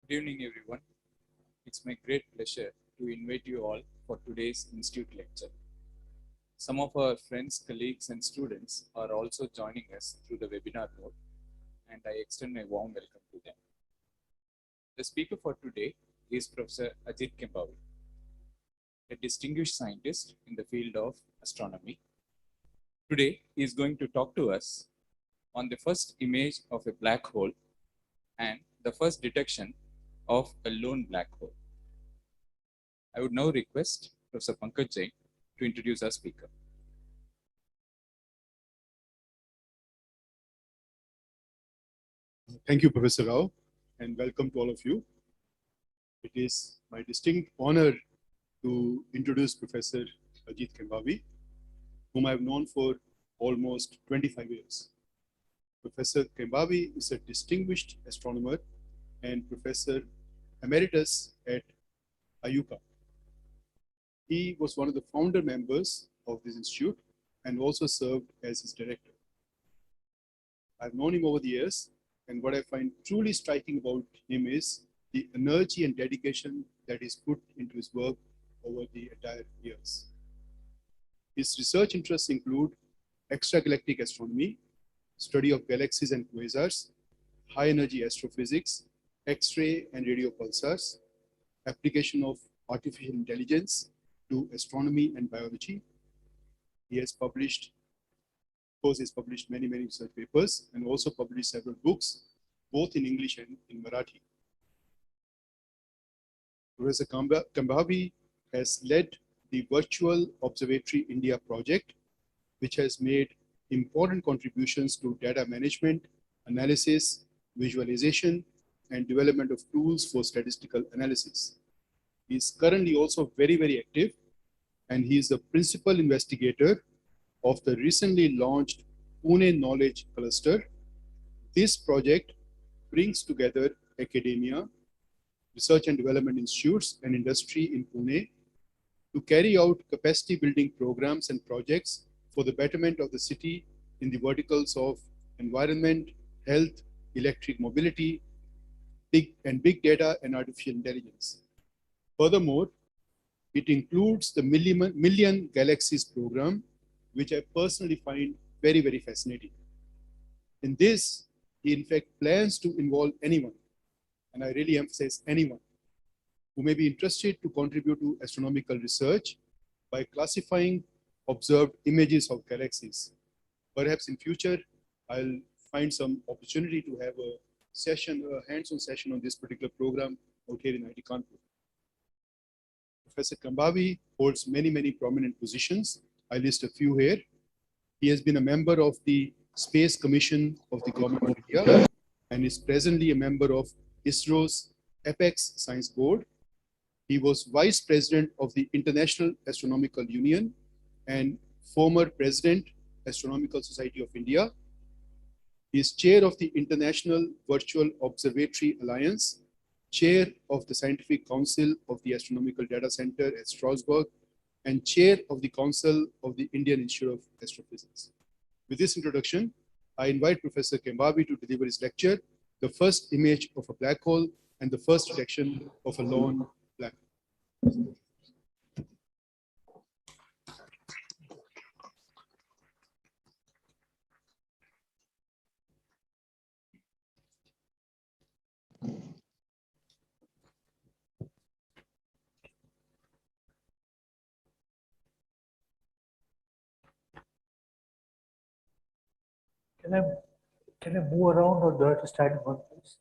Good evening, everyone. It's my great pleasure to invite you all for today's Institute lecture. Some of our friends, colleagues, and students are also joining us through the webinar mode, and I extend my warm welcome to them. The speaker for today is Professor Ajit Kembhavi, a distinguished scientist in the field of astronomy. Today, he is going to talk to us on the first image of a black hole and the first detection of a lone black hole. I would now request Professor Pankaj Jain to introduce our speaker. Thank you, Professor Rao, and welcome to all of you. It is my distinct honor to introduce Professor Ajit Kembhavi, whom I have known for almost 25 years. Professor Kembhavi is a distinguished astronomer and Professor Emeritus at IUCAA. He was one of the founder members of this institute and also served as its director. I've known him over the years, and what I find truly striking about him is the energy and dedication that is put into his work over the entire years. His research interests include extragalactic astronomy, study of galaxies and quasars, high energy astrophysics, X-ray and radio pulsars, application of artificial intelligence to astronomy and biology. He has published, of course, he's published many research papers and also published several books, both in English and in Marathi. Professor Kembhavi has led the Virtual Observatory India project, which has made important contributions to data management, analysis, visualization, and development of tools for statistical analysis. He is currently also very active, and he is the principal investigator of the recently launched Pune Knowledge Cluster. This project brings together academia, research and development institutes, and industry in Pune to carry out capacity building programs and projects for the betterment of the city in the verticals of environment, health, electric mobility, big data, and artificial intelligence. Furthermore, it includes the Million Galaxies program, which I personally find very fascinating. In this, he in fact plans to involve anyone, and I really emphasize anyone, who may be interested to contribute to astronomical research by classifying observed images of galaxies. Perhaps in future, I'll find some opportunity to have a session, a hands-on session on this particular program out here in IIT Kanpur. Professor Kembhavi holds many prominent positions. I list a few here. He has been a member of the Space Commission of the Government of India and is presently a member of ISRO's Apex Science Board. He was Vice President of the International Astronomical Union and former President, Astronomical Society of India. He is Chair of the International Virtual Observatory Alliance, Chair of the Scientific Council of the Astronomical Data Center at Strasbourg, and Chair of the Council of the Indian Institute of Astrophysics. With this introduction, I invite Professor Kembhavi to deliver his lecture, The First Image of a Black Hole and the First Detection of a Lone Black Hole. Can I move around, or do I have to stand in one place?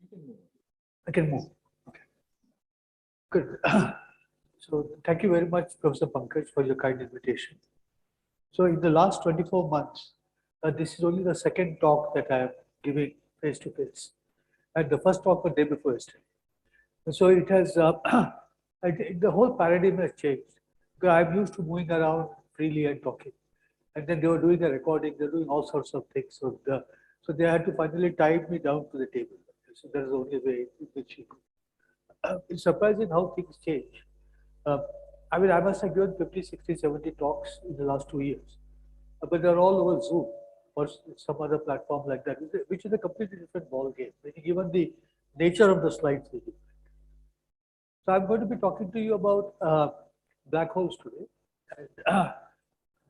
You can move. I can move. Okay. Good. So thank you very much, Professor Pankaj, for your kind invitation. So in the last 24 months, this is only the second talk that I am giving face to face, and the first talk was the day before yesterday. And so it has the whole paradigm has changed. Because I'm used to moving around freely and talking. And then they were doing a recording, they're doing all sorts of things. So they had to finally tie me down to the table. So that is the only way in which you could. It's surprising how things change. I mean, I must have given 50, 60, 70 talks in the last 2 years. But they're all over Zoom or some other platform like that, which is a completely different ball game. Even the nature of the slides will be. So I'm going to be talking to you about black holes today and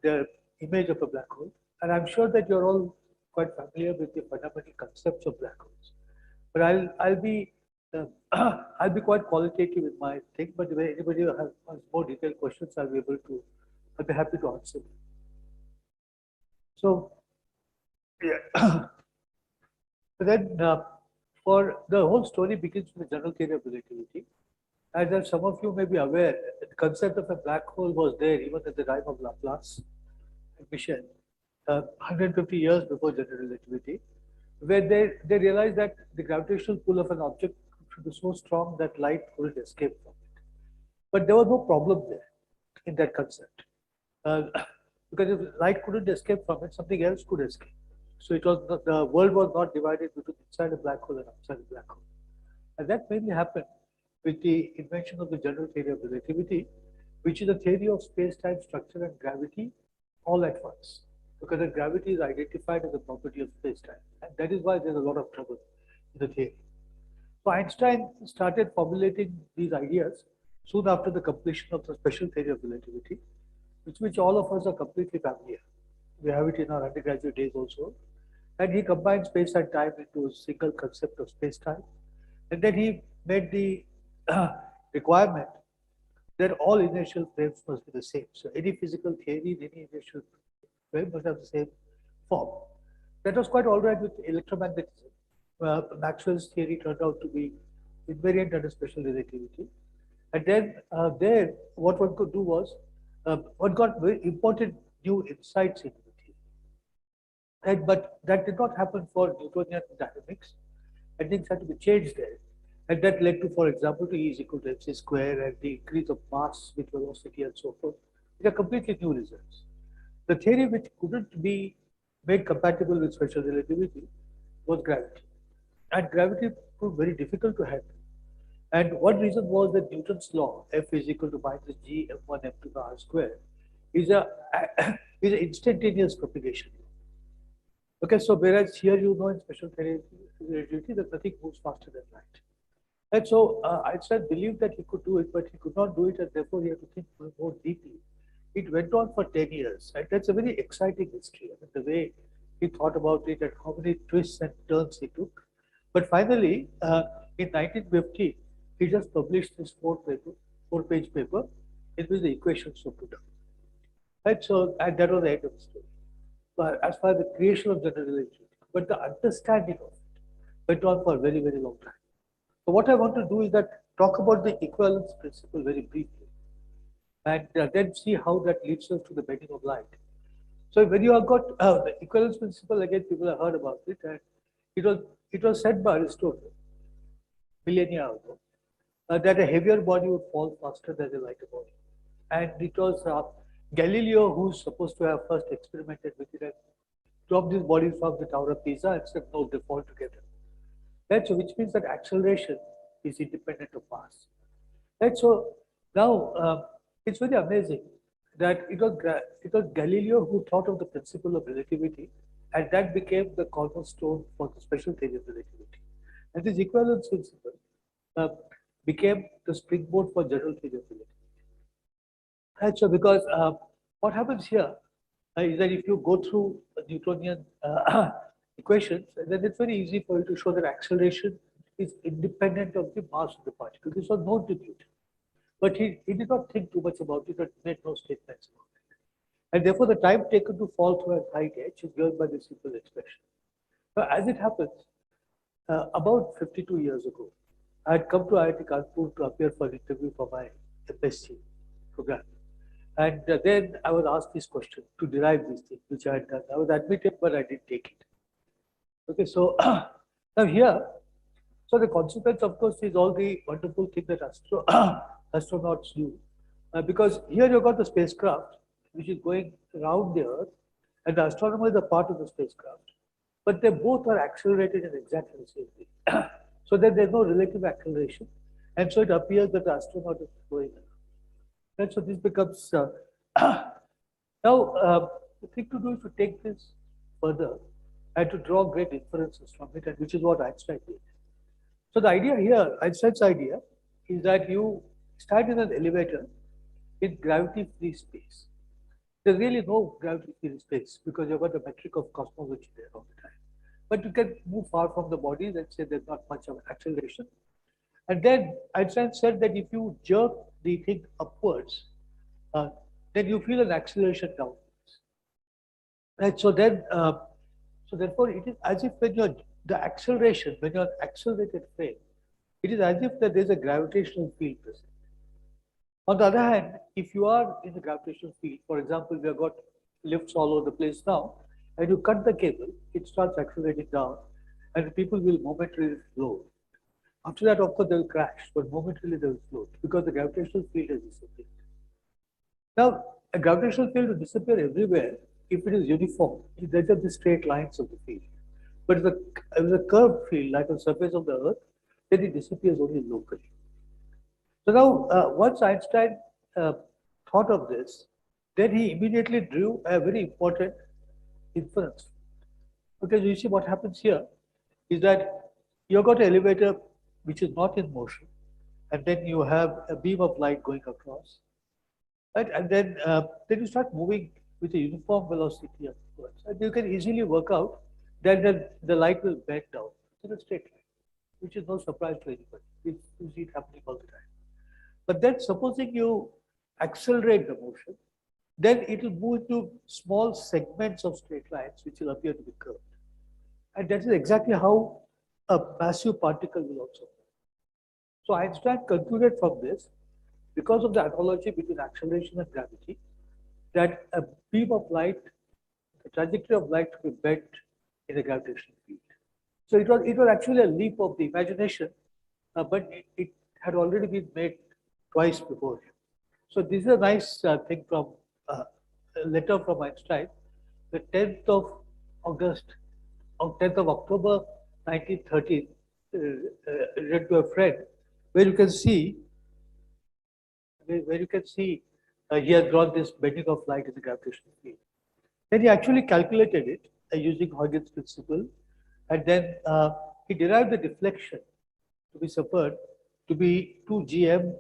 the image of a black hole. And I'm sure that you're all quite familiar with the fundamental concepts of black holes. But I'll be I'll be quite qualitative with my thing. But if anybody has more detailed questions, I'll be happy to answer them. So yeah. But then for the whole story begins with the general theory of relativity. As some of you may be aware, the concept of a black hole was there even at the time of Laplace and Michel, 150 years before general relativity, where they realized that the gravitational pull of an object should be so strong that light couldn't escape from it. But there was no problem there in that concept. Because if light couldn't escape from it, something else could escape. So it was the world was not divided between inside a black hole and outside a black hole. And that mainly happened with the invention of the general theory of relativity, which is a theory of space-time structure and gravity all at once. Because the gravity is identified as a property of space-time. And that is why there's a lot of trouble in the theory. So Einstein started formulating these ideas soon after the completion of the special theory of relativity, with which all of us are completely familiar. We have it in our undergraduate days also. And he combined space and time into a single concept of space-time. And then he made the requirement that all inertial frames must be the same. So any physical theory, any inertial frame must have the same form. That was quite all right with electromagnetism. Maxwell's theory turned out to be invariant under special relativity. And then what one could do was, one got very important new insights into the theory. But that did not happen for Newtonian dynamics, and things had to be changed there. And that led to, for example, to E is equal to mc square and the increase of mass with velocity and so forth. These are completely new results. The theory which couldn't be made compatible with special relativity was gravity. And gravity proved very difficult to handle. And one reason was that Newton's law, F is equal to minus g m1 m to the r square, is an instantaneous propagation law. Okay, so whereas here you know in special relativity that nothing moves faster than light. And so Einstein believed that he could do it, but he could not do it, and therefore he had to think more deeply. It went on for 10 years, and that's a very exciting history. I mean, the way he thought about it and how many twists and turns he took. But finally, in 1950, he just published this four-page paper in which the equations were put up. Right, so and that was the end of the story. But as far as the creation of general relativity, but the understanding of it went on for a very, very long time. So what I want to do is that talk about the equivalence principle very briefly, and then see how that leads us to the bending of light. So when you have got the equivalence principle, again, people have heard about it, and it was said by Aristotle millennia ago that a heavier body would fall faster than a lighter body, and it was Galileo who's supposed to have first experimented with it and dropped these bodies from the Tower of Pisa and said no, they fall together. Right, so which means that acceleration is independent of mass. Right, so now it's very amazing that it was Galileo who thought of the principle of relativity, and that became the cornerstone for the special theory of relativity. And this equivalence principle became the springboard for general theory of relativity. Right, so because what happens here is that if you go through Newtonian equations, then it's very easy for you to show that acceleration is independent of the mass of the particle. This was known to Newton. But he did not think too much about it and made no statements about it. And therefore, the time taken to fall through a tight edge is given by this simple expression. But as it happens, about 52 years ago, I had come to IIT Kanpur to appear for an interview for my MSc program. And then I was asked this question to derive this thing, which I had done. I was admitted, but I didn't take it. Okay, so now here, so the consequence, of course, is all the wonderful thing that astronauts do. Because here you've got the spacecraft, which is going around the Earth, and the astronomer is a part of the spacecraft. But they both are accelerated in exactly the same way. So that there's no relative acceleration. And so it appears that the astronaut is going around. And so this becomes, now the thing to do is to take this further and to draw great inferences from it, and which is what Einstein did. So the idea here, Einstein's idea, is that you start in an elevator in gravity-free space. There's really no gravity-free space because you've got the metric of cosmology there all the time. But you can move far from the body, let's say there's not much of acceleration. And then Einstein said that if you jerk the thing upwards, then you feel an acceleration downwards. Right? So then, so therefore, it is as if when you're the acceleration, when you're accelerated frame, it is as if that there's a gravitational field present. On the other hand, if you are in the gravitational field, for example, we have got lifts all over the place now, and you cut the cable, it starts accelerating down, and the people will momentarily float. After that, of course, they will crash, but momentarily they will float because the gravitational field has disappeared. Now, a gravitational field will disappear everywhere if it is uniform. There are the straight lines of the field. But if it's a curved field, like on the surface of the Earth, then it disappears only locally. So now, once Einstein thought of this, then he immediately drew a very important inference. Because you see what happens here is that you've got an elevator which is not in motion, and then you have a beam of light going across, right? And then you start moving with a uniform velocity upwards. And you can easily work out that the light will bend down in a straight line, which is no surprise to anybody. You see it happening all the time. But then supposing you accelerate the motion, then it will move into small segments of straight lines which will appear to be curved. And that is exactly how a massive particle will also move. So Einstein concluded from this, because of the analogy between acceleration and gravity, that a beam of light, the trajectory of light will be bent in a gravitational field. So it was actually a leap of the imagination, but it had already been made twice before. So this is a nice thing from a letter from Einstein, the 10th of August, or 10th of October 1913, read to a friend, where you can see, he has drawn this bending of light in the gravitational field. Then he actually calculated it using Huygens principle, and then he derived the deflection to be suffered to be 2 gm.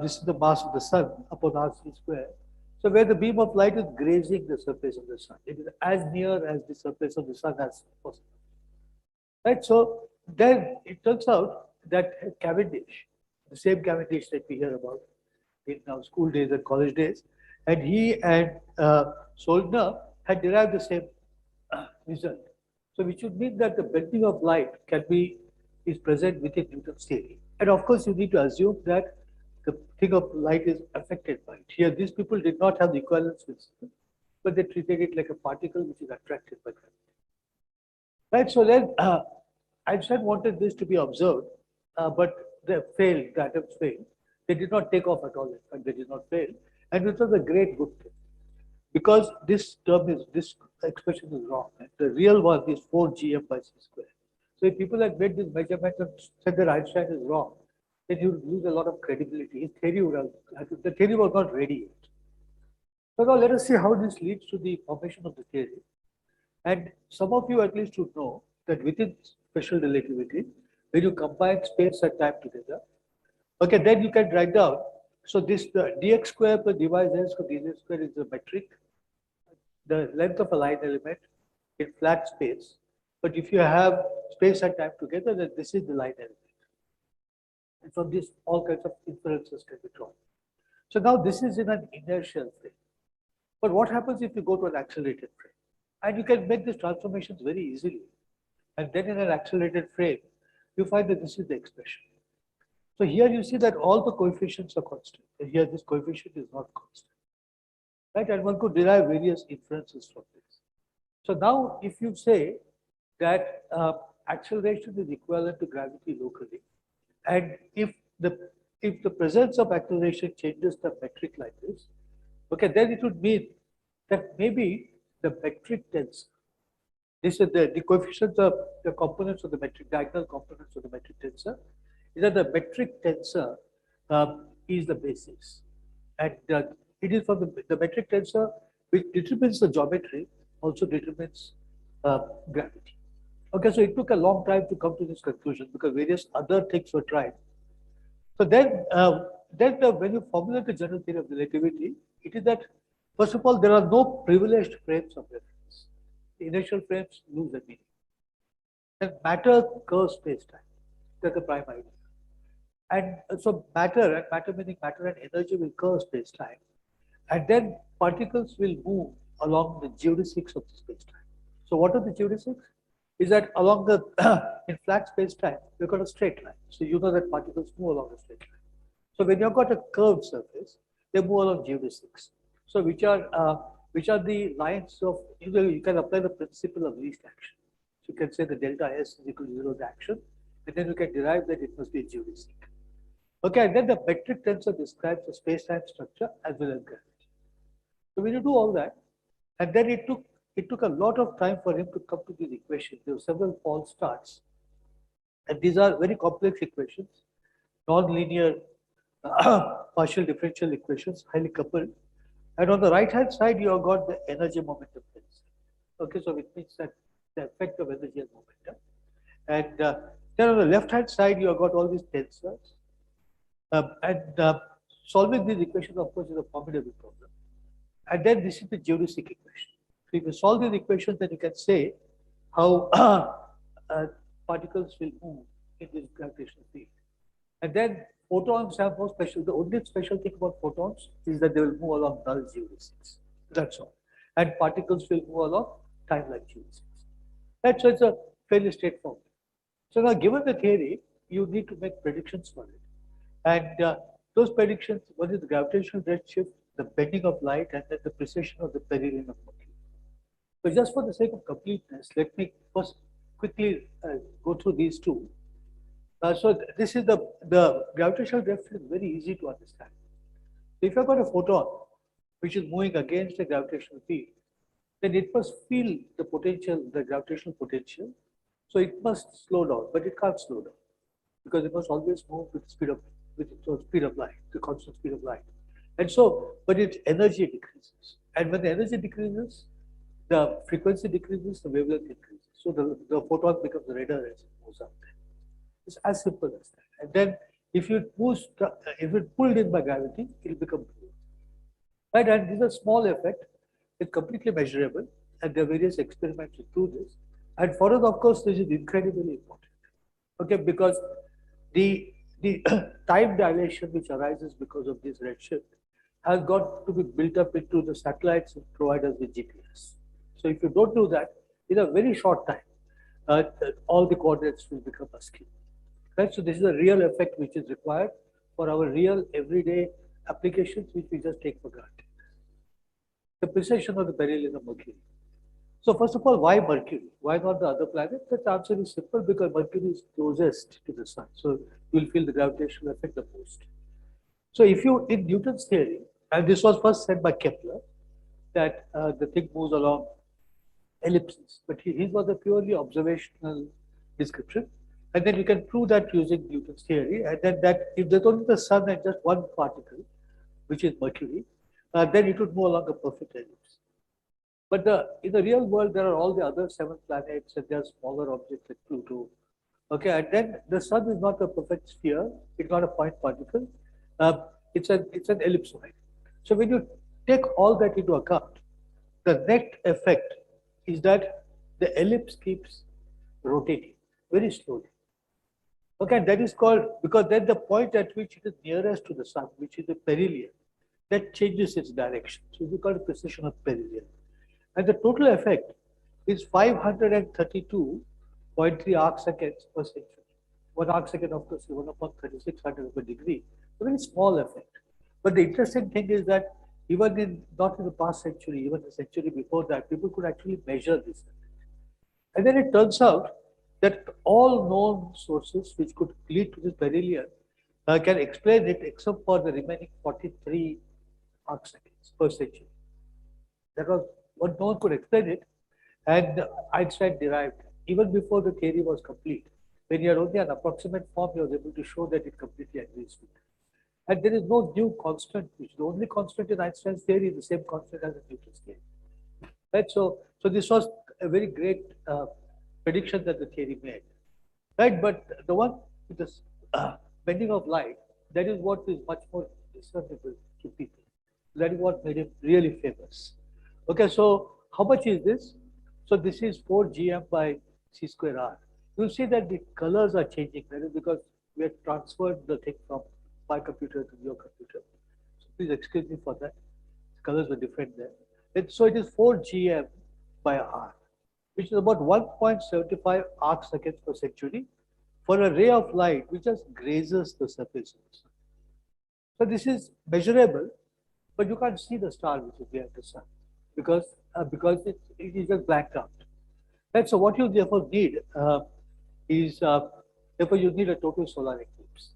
This is the mass of the sun upon RC square. So where the beam of light is grazing the surface of the sun, it is as near as the surface of the sun as possible. Right? So then it turns out that Cavendish, the same Cavendish that we hear about in our school days and college days, and he and Soldner had derived the same result. So which would mean that the bending of light is present within Newton's theory. And of course, you need to assume that the thing of light is affected by it. Here, these people did not have the equivalence principle, but they treated it like a particle which is attracted by gravity. Right? So then, Einstein wanted this to be observed, but they failed, the attempts failed. They did not take off at all. In fact, they did not fail. And it was a great good thing. Because this expression is wrong. And the real one is 4 gm by c square. So if people had made this measurement and said that Einstein is wrong, then you would lose a lot of credibility. His theory the theory was not ready yet. So now let us see how this leads to the formation of the theory. And some of you at least should know that within special relativity, when you combine space and time together, okay, then you can write down. So this the dx square plus dy z square dz square is the metric, the length of a line element in flat space. But if you have space and time together, then this is the line element. And from this, all kinds of inferences can be drawn. So now this is in an inertial frame. But what happens if you go to an accelerated frame? And you can make these transformations very easily. And then in an accelerated frame, you find that this is the expression. So here you see that all the coefficients are constant. And here this coefficient is not constant. Right? And one could derive various inferences from this. So now if you say that acceleration is equivalent to gravity locally, and if the presence of acceleration changes the metric like this, okay, then it would mean that maybe the metric tensor, this is the coefficients of the components of the metric, diagonal components of the metric tensor, is that the metric tensor is the basis. And it is from the metric tensor which determines the geometry, also determines gravity. Okay, so it took a long time to come to this conclusion because various other things were tried. So then when you formulate the general theory of relativity, it is that, first of all, there are no privileged frames of reference. The inertial frames lose their meaning. And matter curves space-time. That's the prime idea. And so matter meaning matter and energy will curve space-time. And then particles will move along the geodesics of the space-time. So what are the geodesics? Is that along the, in flat space-time, you've got a straight line. So you know that particles move along a straight line. So when you've got a curved surface, they move along geodesics. So which are the lines of, you can apply the principle of least action. So you can say the delta S is equal to 0 the action, and then you can derive that it must be a geodesic. Okay, and then the metric tensor describes the space-time structure as well as gravity. So when you do all that, and then it took a lot of time for him to come to these equations. There were several false starts. And these are very complex equations, non-linear partial differential equations, highly coupled. And on the right-hand side, you have got the energy momentum tensor. Okay, so it means that the effect of energy and momentum. And then on the left-hand side, you have got all these tensors. And solving these equations, of course, is a formidable problem. And then this is the geodesic equation. So if you solve these equations, then you can say how particles will move in this gravitational field. And then photons have no special, the only special thing about photons is that they will move along null geodesics. That's all. And particles will move along time-like geodesics. Right, so it's a fairly straightforward. So now given the theory, you need to make predictions for it. And those predictions, one is the gravitational redshift, the bending of light, and then the precession of the perihelion of Mercury. So just for the sake of completeness, let me first quickly go through these two. So this is the gravitational drift is very easy to understand. If you've got a photon which is moving against a gravitational field, then it must feel the potential, the gravitational potential. So it must slow down, but it can't slow down because it must always move with the speed of light, the constant speed of light. And so, but its energy decreases. And when the energy decreases, the frequency decreases, the wavelength increases. So the photon becomes redder as it moves up there. It's as simple as that. And then if it pulled in by gravity, it will become blue. Right? And this is a small effect. It's completely measurable. And there are various experiments to prove this. And for us, of course, this is incredibly important. Okay, because the time dilation which arises because of this redshift has got to be built up into the satellites and provide us with GPS. So if you don't do that, in a very short time, all the coordinates will become askew. Right? So this is a real effect which is required for our real everyday applications which we just take for granted. The precession of the perihelion of Mercury. So first of all, why Mercury? Why not the other planets? The answer is simple because Mercury is closest to the sun. So you will feel the gravitational effect the most. So if you, in Newton's theory, and this was first said by Kepler, that the thing moves along ellipses, but his was a purely observational description. And then you can prove that using Newton's theory, and then that if there's only the sun and just one particle, which is Mercury, then it would move along a perfect ellipse. But in the real world, there are all the other 7 planets, and there are smaller objects like Pluto. Okay, and then the sun is not a perfect sphere; it's not a point particle. It's an ellipsoid. So when you take all that into account, the net effect is that the ellipse keeps rotating very slowly. Okay, and that is called, because then the point at which it is nearest to the sun, which is the perihelion, that changes its direction. So we call it precession of perihelion. And the total effect is 532.3 arc seconds per century. 1 arc second, of course, is 1 upon 3600 of a degree. A very small effect. But the interesting thing is that even not in the past century, even the century before that, people could actually measure this effect. And then it turns out that all known sources which could lead to this perihelion can explain it except for the remaining 43 arc seconds per century. That was what no one could explain it, and Einstein derived even before the theory was complete. When you had only an approximate form, he was able to show that it completely agrees with it. And there is no new constant, which the only constant in Einstein's theory is the same constant as in Newton's theory. Right? So this was a very great prediction that the theory made, right? But the one with the bending of light, that is what is much more discernible to people. That is what made him really famous. Okay, so how much is this? So this is 4 GM by C square R. You'll see that the colors are changing. That is because we have transferred the thing from my computer to your computer. So please excuse me for that. The colors were different there. And so it is 4 GM by R, which is about 1.75 arc seconds per century for a ray of light which just grazes the surface of the sun. So this is measurable, but you can't see the star which is behind the sun because it is just blacked out. Right? So what you therefore need is therefore you need a total solar eclipse.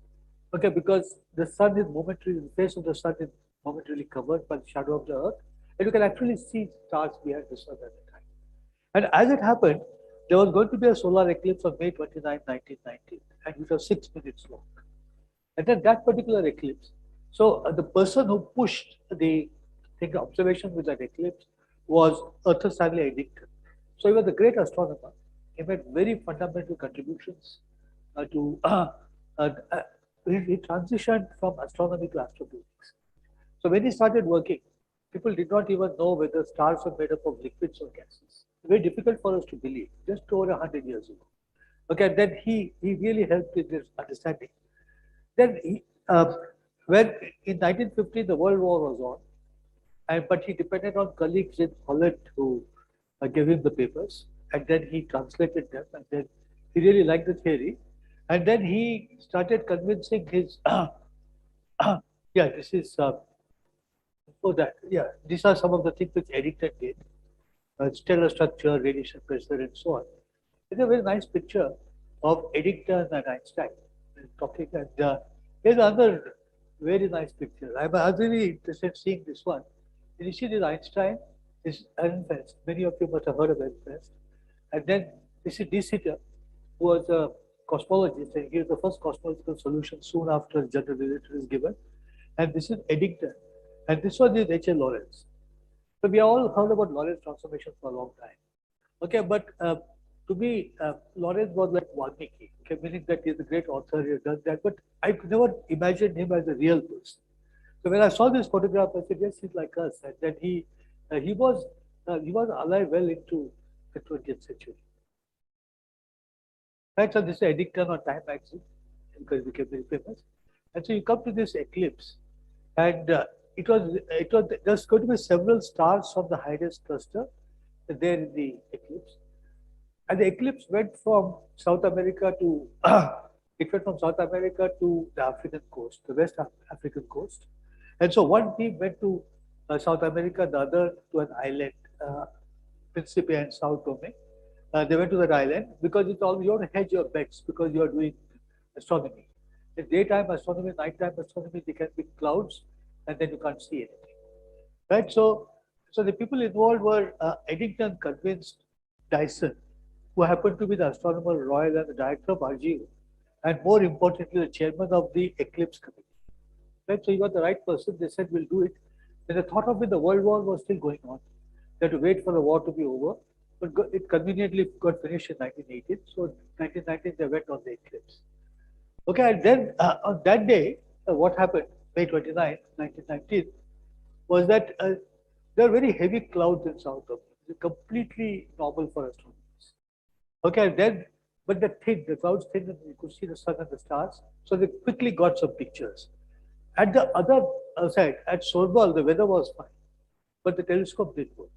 Okay, because the sun is momentarily, the face of the sun is momentarily covered by the shadow of the earth, and you can actually see stars behind the sun at the time. And as it happened, there was going to be a solar eclipse on May 29, 1919, and which was 6 minutes long. And then that particular eclipse, so the person who pushed the observation with that eclipse was Arthur Stanley Eddington. So he was a great astronomer. He made very fundamental contributions he transitioned from astronomy to astrophysics. So when he started working, people did not even know whether stars were made up of liquids or gases. Very difficult for us to believe, just over 100 years ago. Okay, then he really helped with this understanding. Then when in 1915 the World War was on, but he depended on colleagues in Holland who gave him the papers, and then he translated them, and then he really liked the theory, and then he started convincing his yeah, this is for that. Yeah, these are some of the things which Eddington did. Stellar structure, radiation pressure, and so on. It's a very nice picture of Eddington and Einstein talking. And here's another very nice picture. I'm really interested in seeing this one. You see this Einstein, this Ehrenfest. Many of you must have heard of Ehrenfest. And then this is De Sitter, who was a cosmologist, and he gave the first cosmological solution soon after general relativity is given. And this is Eddington. And this one is H.L. Lorentz. So we all heard about Lorentz transformation for a long time. Okay, but to me, Lorentz was like Valmiki, okay, meaning that he's a great author, he has done that, but I could never imagine him as a real person. So when I saw this photograph, I said, yes, he's like us, and then he was alive well into the 20th century. Right, so this is Eddington on Time magazine, because he became very famous. And so you come to this eclipse, and there's going to be several stars from the highest cluster there in the eclipse. And the eclipse went from South America to the African coast, the West African coast. And so one team went to South America, the other to an island, Principe and Sao Tome. They went to that island because it's all, you have to hedge your bets because you are doing astronomy. In daytime astronomy, nighttime astronomy, there can be clouds and then you can't see anything. Right? So the people involved were Eddington convinced Dyson, who happened to be the astronomer royal and the director of RGU, and more importantly, the chairman of the Eclipse Committee. Right? So you got the right person. They said, we'll do it. And the thought of it, the World War was still going on. They had to wait for the war to be over. But it conveniently got finished in 1918. So in 1919, they went on the eclipse. Okay, and then on that day, what happened, May 29, 1919, was that there are very heavy clouds in South Africa. It's completely normal for astronomers. Okay, and then, but the clouds thin, and you could see the sun and the stars. So they quickly got some pictures. At the other side, at Sorbal, the weather was fine, but the telescope didn't work.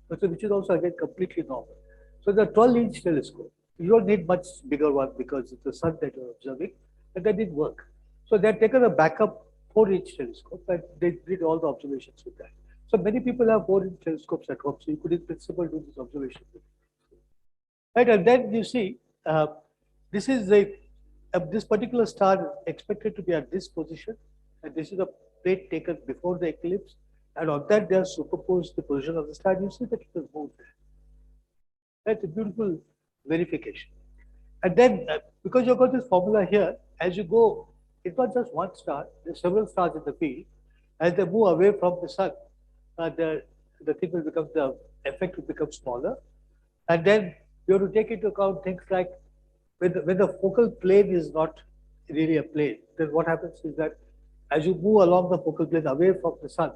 Which is also again completely normal. So the 12-inch telescope, you don't need much bigger one because it's the sun that you're observing, and that didn't work. So they had taken a backup 4-inch telescope and they did all the observations with that. So many people have 4-inch telescopes at home, so you could in principle do this observation with it. Right, and then you see, this is this particular star is expected to be at this position, and this is a plate taken before the eclipse. And on that, they are superposed the position of the star. You see that it has moved. That's a beautiful verification. And then, because you've got this formula here, as you go, it's not just one star, there's several stars in the field. As they move away from the sun, the thing will become, the effect will become smaller. And then you have to take into account things like when the focal plane is not really a plane, then what happens is that as you move along the focal plane away from the sun,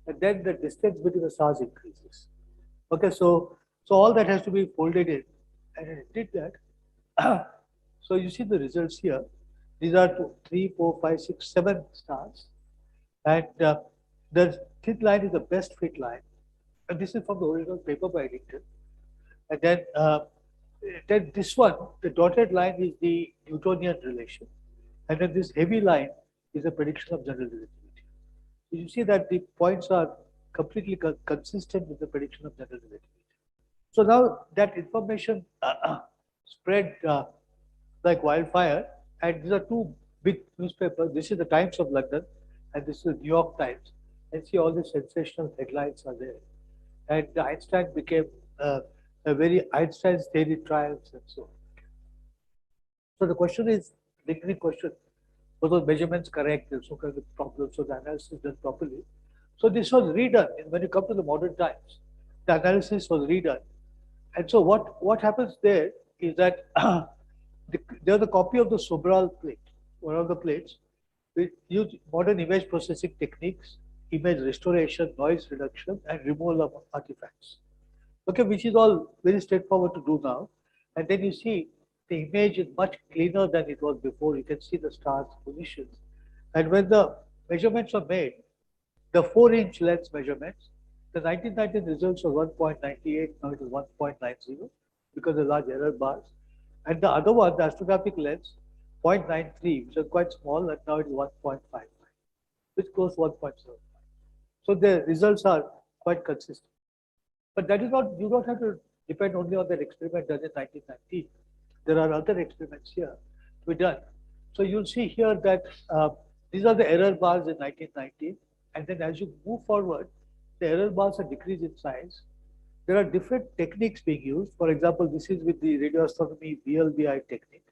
and then the distance between the stars increases. Okay, so all that has to be folded in, and it did that. So you see the results here. These are 2, 3, 4, 5, 6, 7 stars, and the thin line is the best fit line, and this is from the original paper by Eddington. And then this one, the dotted line is the Newtonian relation, and then this heavy line is a prediction of general relativity. So you see that the points are completely consistent with the prediction of general relativity. So now that information spread like wildfire, and these are two big newspapers. This is the Times of London, and this is the New York Times. And see all the sensational headlines are there. And Einstein became a very Einstein's theory triumphs and so on. So the question is, the big question, were those measurements correct? There's no kind of problems, so the analysis done properly. So this was redone. And when you come to the modern times, the analysis was redone. And so what happens there is that there's a copy of the Sobral plate, one of the plates. We use modern image processing techniques, image restoration, noise reduction, and removal of artifacts. Okay, which is all very straightforward to do now. And then you see the image is much cleaner than it was before. You can see the stars' positions. And when the measurements are made, the 4-inch lens measurements, the 1919 results were 1.98, now it is 1.90 because of large error bars. And the other one, the astrographic lens, 0.93, which is quite small, and now it is 1.55, which goes 1.75. So the results are quite consistent. But that is not, you don't have to depend only on that experiment done in 1919. There are other experiments here to be done. So you'll see here that these are the error bars in 1919. And then as you move forward, the error bars are decreased in size. There are different techniques being used. For example, this is with the radio astronomy VLBI technique.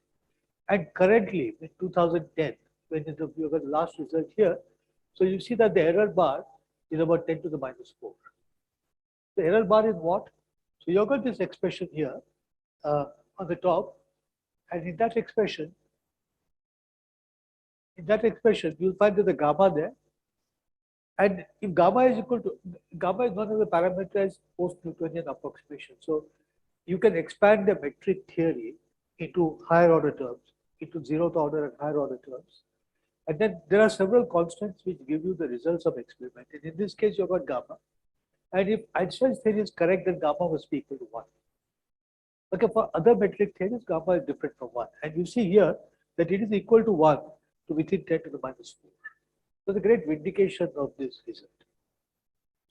And currently, in 2010, when you have got the last result here, so you see that the error bar is about 10 to the minus 4. The error bar is what? So you've got this expression here on the top, and in that expression, you'll find that the gamma there. And if gamma is equal to, gamma is one of the parameterized post-Newtonian approximation. So you can expand the metric theory into higher order terms, into 0th order and higher order terms. And then there are several constants which give you the results of experiment. And in this case, you've got gamma. And if Einstein's theory is correct, then gamma must be equal to 1. Okay, for other metric theories, gamma is different from 1. And you see here that it is equal to 1 to within 10 to the minus 4. So the great vindication of this result.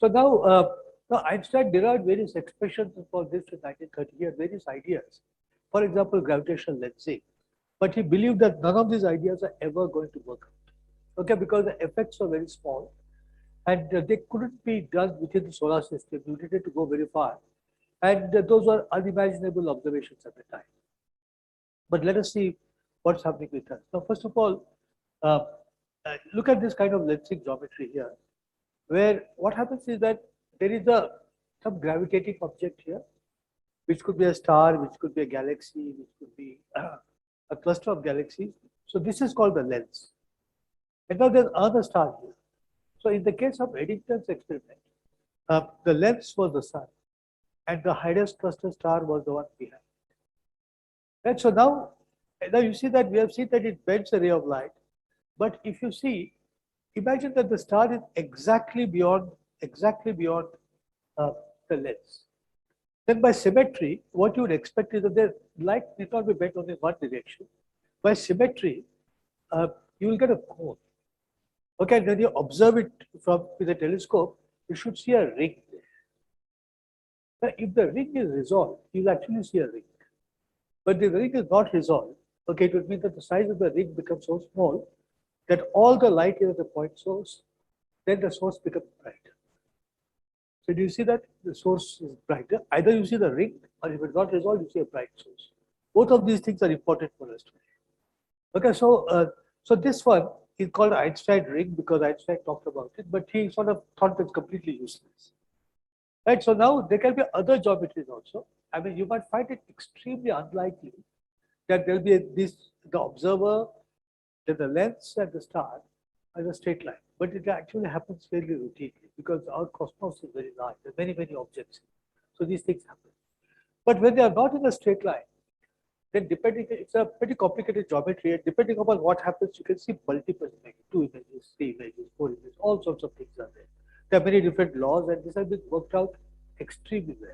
So now Einstein derived various expressions for this in 1930. He had various ideas. For example, gravitational lensing. But he believed that none of these ideas are ever going to work out. Okay, because the effects are very small and they couldn't be done within the solar system. You needed to go very far. And those were unimaginable observations at the time. But let us see what's happening with us. Now, first of all, look at this kind of lensing geometry here, where what happens is that there is some gravitating object here, which could be a star, which could be a galaxy, which could be a cluster of galaxies. So this is called the lens. And now there's another star here. So in the case of Eddington's experiment, the lens was the sun, and the highest cluster star was the one behind. And so now you see that we have seen that it bends a ray of light. But if you see, imagine that the star is exactly beyond the lens. Then by symmetry, what you would expect is that the light need not be bent only in one direction. By symmetry, you will get a cone. Okay, and when you observe it with a telescope, you should see a ring there. Now, if the ring is resolved, you will actually see a ring. But if the ring is not resolved, okay, it would mean that the size of the ring becomes so small that all the light is at the point source, then the source becomes brighter. So do you see that the source is brighter? Either you see the ring, or if it's not resolved, you see a bright source. Both of these things are important for us today. Okay, so this one is called Einstein Ring because Einstein talked about it, but he sort of thought it's completely useless. Right, so now there can be other geometries also. I mean, you might find it extremely unlikely that there'll be the observer, then the lens and the star are a straight line. But it actually happens fairly routinely because our cosmos is very large. There are many, many objects. So these things happen. But when they are not in a straight line, then depending, it's a pretty complicated geometry, and depending upon what happens, you can see multiple images, 2 images, 3 images, 4 images, all sorts of things are there. There are many different laws, and this has been worked out extremely well.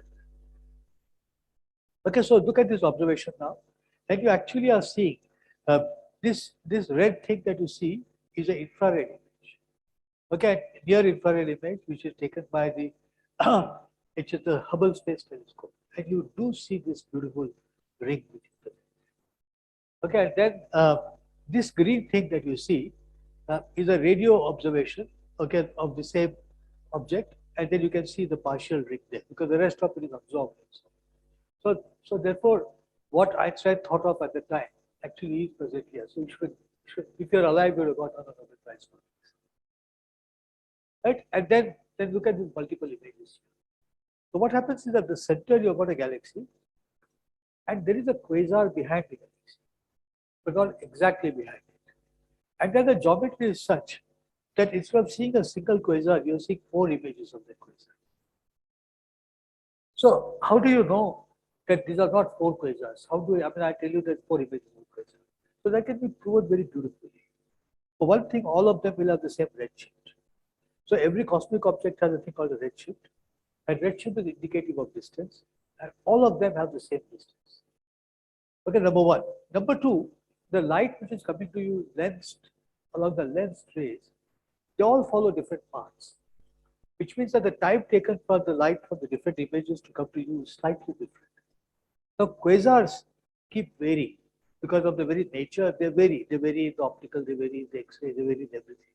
Okay, so look at this observation now, and you actually are seeing this red thing that you see is an infrared image. Okay, near infrared image, which is taken by the it's the Hubble Space Telescope, and you do see this beautiful ring which is present. Okay, and then this green thing that you see is a radio observation, okay, of the same object, and then you can see the partial ring there because the rest of it is absorbed. So therefore, what Einstein thought of at the time actually is present here. So you should if you're alive, you would have got another prize for this. Right? And then look at these multiple images. So what happens is at the center you've got a galaxy, and there is a quasar behind the galaxy, but not exactly behind it. And then the geometry is such that instead of seeing a single quasar, you're seeing 4 images of that quasar. So how do you know that these are not 4 quasars? How do I mean, I tell you that 4 images of quasars. So that can be proven very beautifully. For one thing, all of them will have the same redshift. So every cosmic object has a thing called a redshift, and redshift is indicative of distance, and all of them have the same distance. Okay, number one. Number two, the light which is coming to you lensed along the lens rays, they all follow different paths, which means that the time taken for the light from the different images to come to you is slightly different. Now, quasars keep varying because of the very nature. They vary in the optical, they vary in the X-ray, they vary in everything.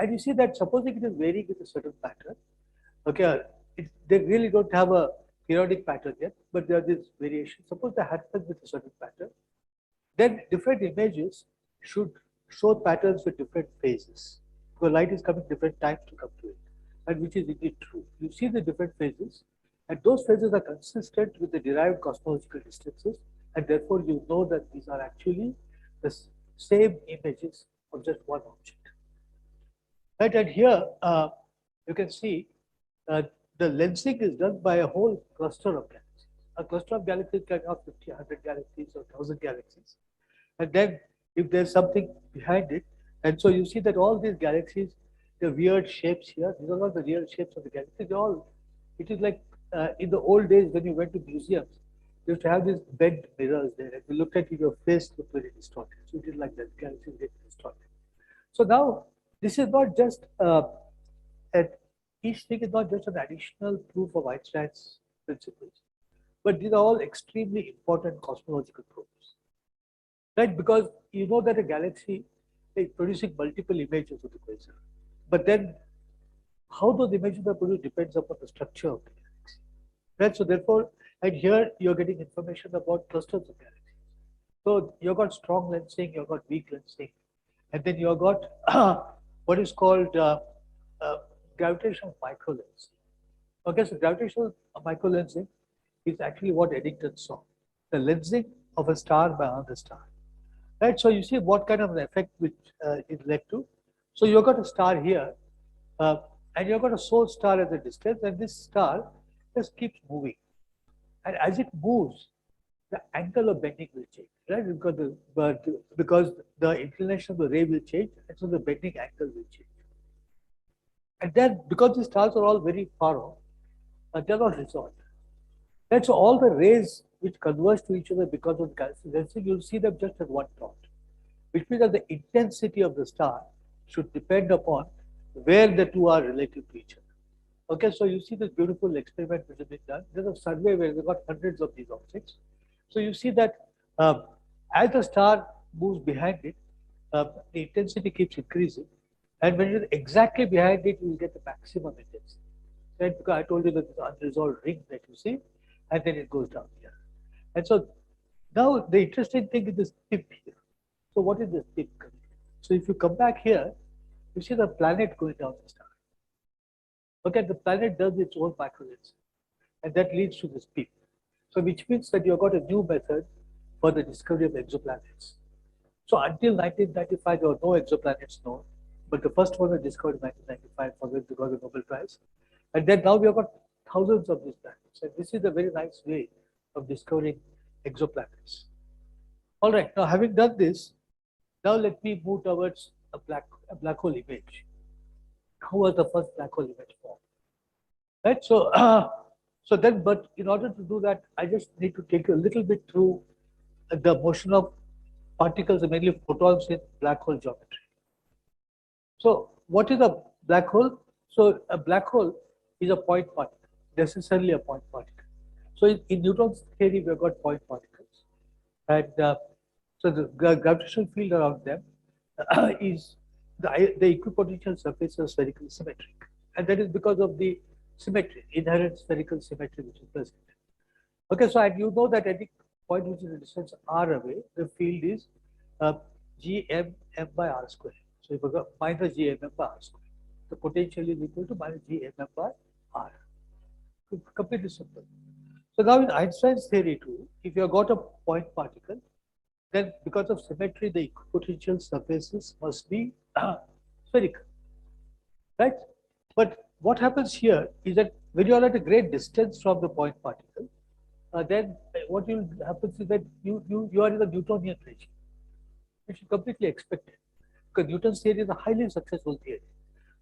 And you see that supposing it is varying with a certain pattern, okay, they really don't have a periodic pattern yet, but there are these variations. Suppose they happen with a certain pattern, then different images should show patterns with different phases. Because light is coming different times to come to it, and which is indeed true. You see the different phases, and those phases are consistent with the derived cosmological distances, and therefore you know that these are actually the same images of just one object. Right, and here you can see the lensing is done by a whole cluster of galaxies. A cluster of galaxies can have 50, 100 galaxies or 1,000 galaxies. And then if there's something behind it, and so you see that all these galaxies, the weird shapes here, these are not the real shapes of the galaxies, it is like in the old days when you went to museums, you used to have these bent mirrors there, and you look at it, your face looked very distorted. So it is like that, galaxies get distorted. So now, this is not just each thing is not just an additional proof of Einstein's principles, but these are all extremely important cosmological proofs, right? Because you know that a galaxy is producing multiple images of the quasar, but then how those images are produced depends upon the structure of the galaxy, right? So therefore, and here you're getting information about clusters of galaxies. So you've got strong lensing, you've got weak lensing, and then you've got what is called gravitational microlensing. Okay, so gravitational microlensing is actually what Eddington saw, the lensing of a star by another star. Right, so you see what kind of an effect which it led to. So you've got a star here, and you've got a source star at a distance, and this star just keeps moving. And as it moves, the angle of bending will change, right? Because the inclination of the ray will change, and so the bending angle will change. And then, because the stars are all very far off, they're not resolved. Right? So all the rays which converge to each other because of galaxy lensing, you'll see them just at one dot, which means that the intensity of the star should depend upon where the two are relative to each other. Okay, so you see this beautiful experiment which has been done. There's a survey where they've got hundreds of these objects. So you see that as the star moves behind it, the intensity keeps increasing. And when you're exactly behind it, you will get the maximum intensity. Right? Because I told you that this unresolved ring that you see, and then it goes down here. And so now the interesting thing is this tip here. So what is this tip? So if you come back here, you see the planet going down the star. Okay, the planet does its own microlensing, and that leads to this peak. So which means that you've got a new method for the discovery of exoplanets. So until 1995, there were no exoplanets known, but the first one was discovered in 1995, for which they got the Nobel Prize. And then now we have got thousands of these planets. And this is a very nice way of discovering exoplanets. All right, now having done this, now let me move towards a black hole image. How was the first black hole image formed? Right, so, but in order to do that, I just need to take you a little bit through the motion of particles, mainly photons in black hole geometry. So what is a black hole? So a black hole is a point particle, necessarily a point particle. So in Newton's theory, we've got point particles. And so the gravitational field around them is the equipotential surface is spherically symmetric. And that is because of the symmetry, inherent spherical symmetry which is present. Okay, so and you know that any point which is a distance r away, the field is gm m by r square. So if we go minus gm m by r square, the potential is equal to minus gm m by r. Completely simple. So now in Einstein's theory too, if you have got a point particle, then because of symmetry, the equipotential surfaces must be spherical, right? But what happens here is that when you are at a great distance from the point particle, then what will happen is that you are in the Newtonian regime, which is completely expected, because Newton's theory is a highly successful theory.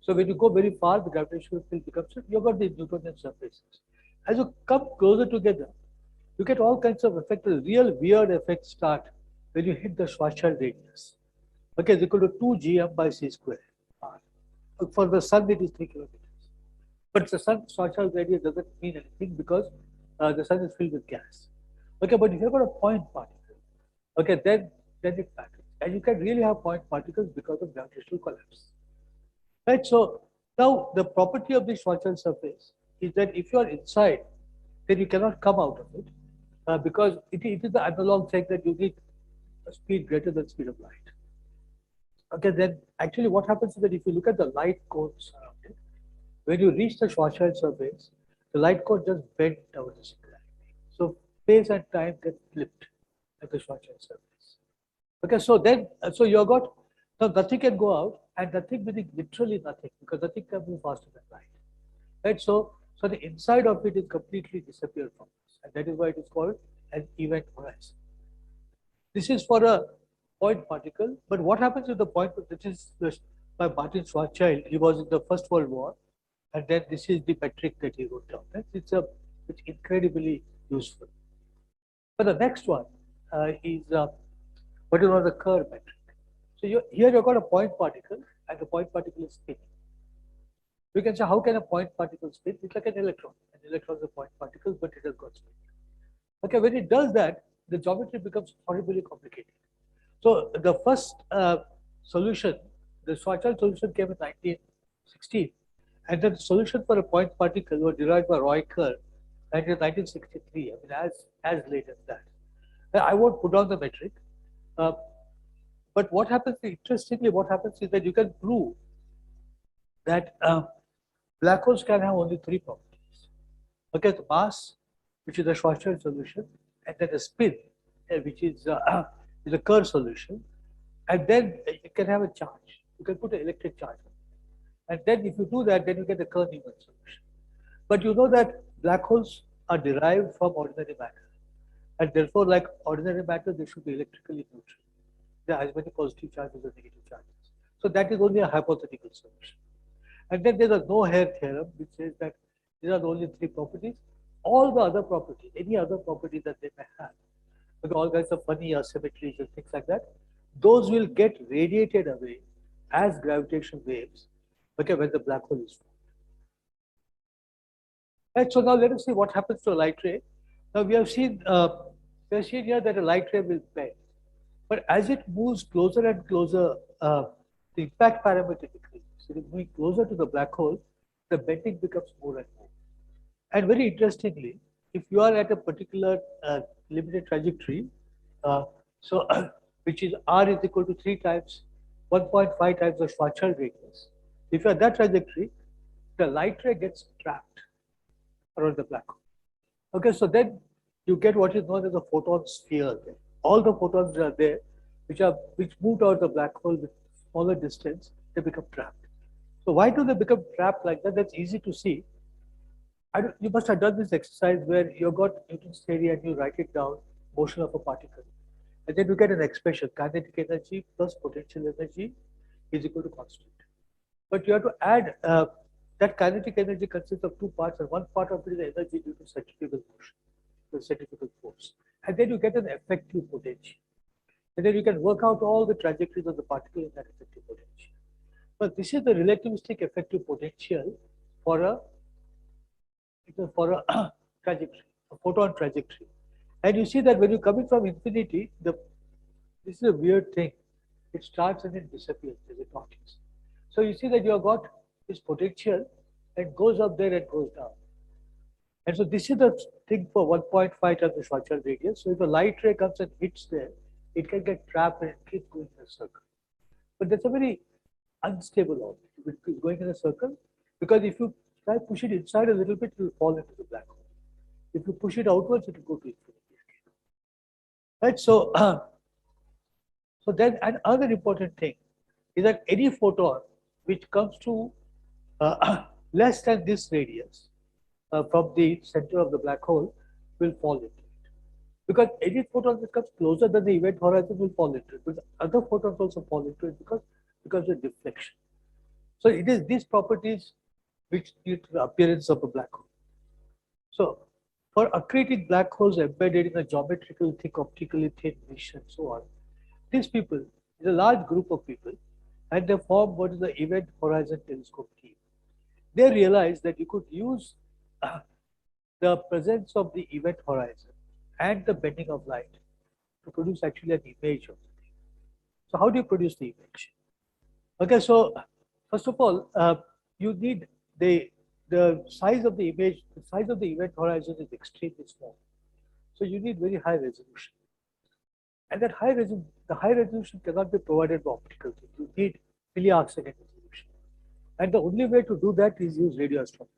So when you go very far, the gravitational field becomes, you've got the Newtonian surfaces. As you come closer together, you get all kinds of effects. Real weird effects start when you hit the Schwarzschild radius. Okay, it's equal to 2 gm by c square. For the sun, it is 3 kilometers. But the sun Schwarzschild radius doesn't mean anything because the sun is filled with gas. Okay, but if you've got a point particle, okay, then it matters. And you can really have point particles because of gravitational collapse. Right, so now the property of the Schwarzschild surface is that if you are inside, then you cannot come out of it because it is the analog thing that you need a speed greater than speed of light. Okay, then actually what happens is that if you look at the light cones around it, when you reach the Schwarzschild surface, the light cone just bent towards the singularity. So space and time get flipped at the Schwarzschild surface. Okay, so then, so you've got, now nothing can go out, and nothing meaning literally nothing, because nothing can move faster than light. Right, so the inside of it is completely disappeared from us, and that is why it is called an event horizon. This is for a point particle, but what happens with the point, this is by Martin Schwarzschild, he was in the First World War, and then this is the metric that he wrote down. Right? It's incredibly useful. But the next one is what is known as the Kerr metric. So here you've got a point particle, and the point particle is spinning. You can say, how can a point particle spin? It's like an electron. An electron is a point particle, but it has got spin. Okay, when it does that, the geometry becomes horribly complicated. So the first solution, the Schwarzschild solution came in 1916, and then the solution for a point particle was derived by Roy Kerr in 1963. I mean, as late as that. I won't put down the metric, but what happens? Interestingly, what happens is that you can prove that black holes can have only 3 properties. Okay, the mass, which is the Schwarzschild solution, and then the spin, which is a Kerr solution, and then you can have a charge. You can put an electric charge on it. And then if you do that, then you get the Kerr-Newman solution. But you know that black holes are derived from ordinary matter. And therefore, like ordinary matter, they should be electrically neutral. There are as many positive charges as negative charges. So that is only a hypothetical solution. And then there's a no-hair theorem, which says that these are the only 3 properties. All the other properties, any other property that they may have, with all kinds of funny asymmetries and things like that, those will get radiated away as gravitational waves, okay, when the black hole is formed. Right, so now let us see what happens to a light ray. Now we have seen here that a light ray will bend, but as it moves closer and closer, the impact parameter decreases. So it is moving closer to the black hole, the bending becomes more and more. And very interestingly, if you are at a particular limited trajectory, which is r is equal to 3 times 1.5 times the Schwarzschild radius, if you are that trajectory, the light ray gets trapped around the black hole. Okay, so then you get what is known as a photon sphere. All the photons are there, which moved out of the black hole with smaller distance, they become trapped. So why do they become trapped like that? That's easy to see. You must have done this exercise where you got Newton's theory and you write it down, motion of a particle. And then you get an expression, kinetic energy plus potential energy is equal to constant. But you have to add, that kinetic energy consists of two parts, and one part of it is energy due to centrifugal motion, the centrifugal force. And then you get an effective potential. And then you can work out all the trajectories of the particle in that effective potential. But this is the relativistic effective potential for a trajectory, a photon trajectory. And you see that when you're coming from infinity, this is a weird thing. It starts and it disappears, as it not is. So you see that you have got this potential and goes up there and goes down. And so this is the thing for 1.5 times the Schwarzschild radius. So if a light ray comes and hits there, it can get trapped and keep going in a circle. But that's a very unstable object. It is going in a circle because if you try push it inside a little bit, it will fall into the black hole. If you push it outwards, it will go to infinity. Right? So, so then another important thing is that any photon which comes to less than this radius from the center of the black hole will fall into it. Because any photon that comes closer than the event horizon will fall into it. But other photons also fall into it because of deflection. So it is these properties which lead to the appearance of a black hole. So for accreting black holes embedded in a geometrical thick, optically thin mesh and so on, these people is a large group of people and they form what is the Event Horizon Telescope team. They realized that you could use the presence of the event horizon and the bending of light to produce actually an image of the thing. So how do you produce the image? Okay, so first of all, you need the size of the image, the size of the event horizon is extremely small. So you need very high resolution. And that the high resolution cannot be provided by optical things. You need milliarcsecond resolution. And the only way to do that is use radio astronomy.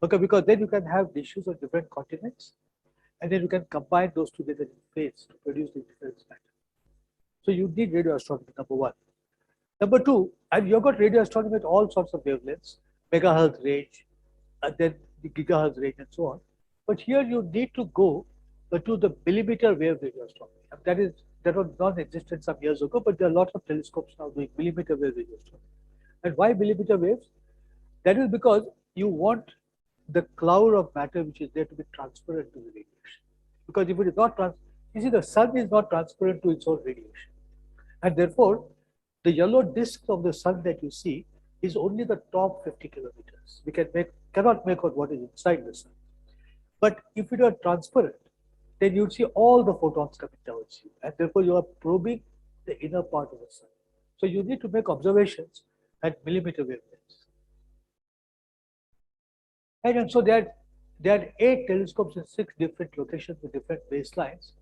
Okay, because then you can have dishes of different continents, and then you can combine those together in phase to produce the interference pattern. So you need radio astronomy, number one. Number two, and you've got radio astronomy at all sorts of wavelengths, megahertz range, and then the gigahertz range, and so on. But here you need to go to the millimeter wave radio astronomy. And that was non-existent some years ago, but there are lots of telescopes now doing millimeter wave radio astronomy. And why millimeter waves? That is because you want the cloud of matter which is there to be transparent to the radiation. Because if it is not you see the sun is not transparent to its own radiation. And therefore, the yellow disk of the sun that you see is only the top 50 kilometers. We cannot make out what is inside the sun. But if it were transparent, then you'd see all the photons coming towards you. And therefore, you are probing the inner part of the sun. So you need to make observations at millimeter wavelengths. And so there are 8 telescopes in 6 different locations with different baselines.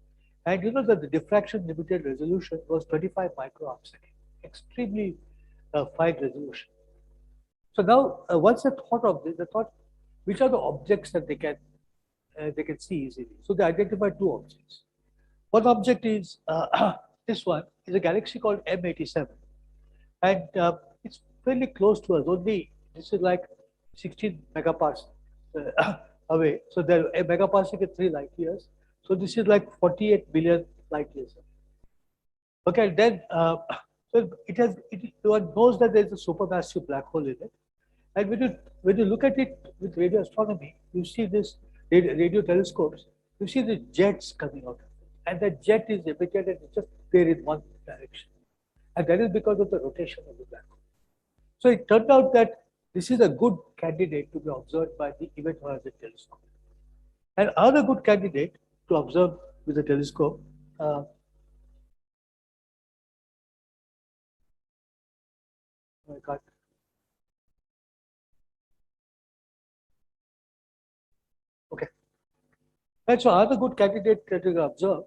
And you know that the diffraction limited resolution was 25 microarcsecond, extremely fine resolution. So now, once I thought of this, they thought, which are the objects that they can see easily. So they identified 2 objects. One object is this one is a galaxy called M87, and it's fairly close to us. Only this is like 16 megaparsec away. So a megaparsec is 3 light years. So this is like 48 billion light years. Okay, and then so one knows that there is a supermassive black hole in it. And when you look at it with radio astronomy, you see this radio telescopes, you see the jets coming out of it. And the jet is emitted and it's just there in one direction. And that is because of the rotation of the black hole. So it turned out that this is a good candidate to be observed by the Event Horizon Telescope. And another good candidate to observe with the telescope I can't. Okay. And so another good candidate that you observe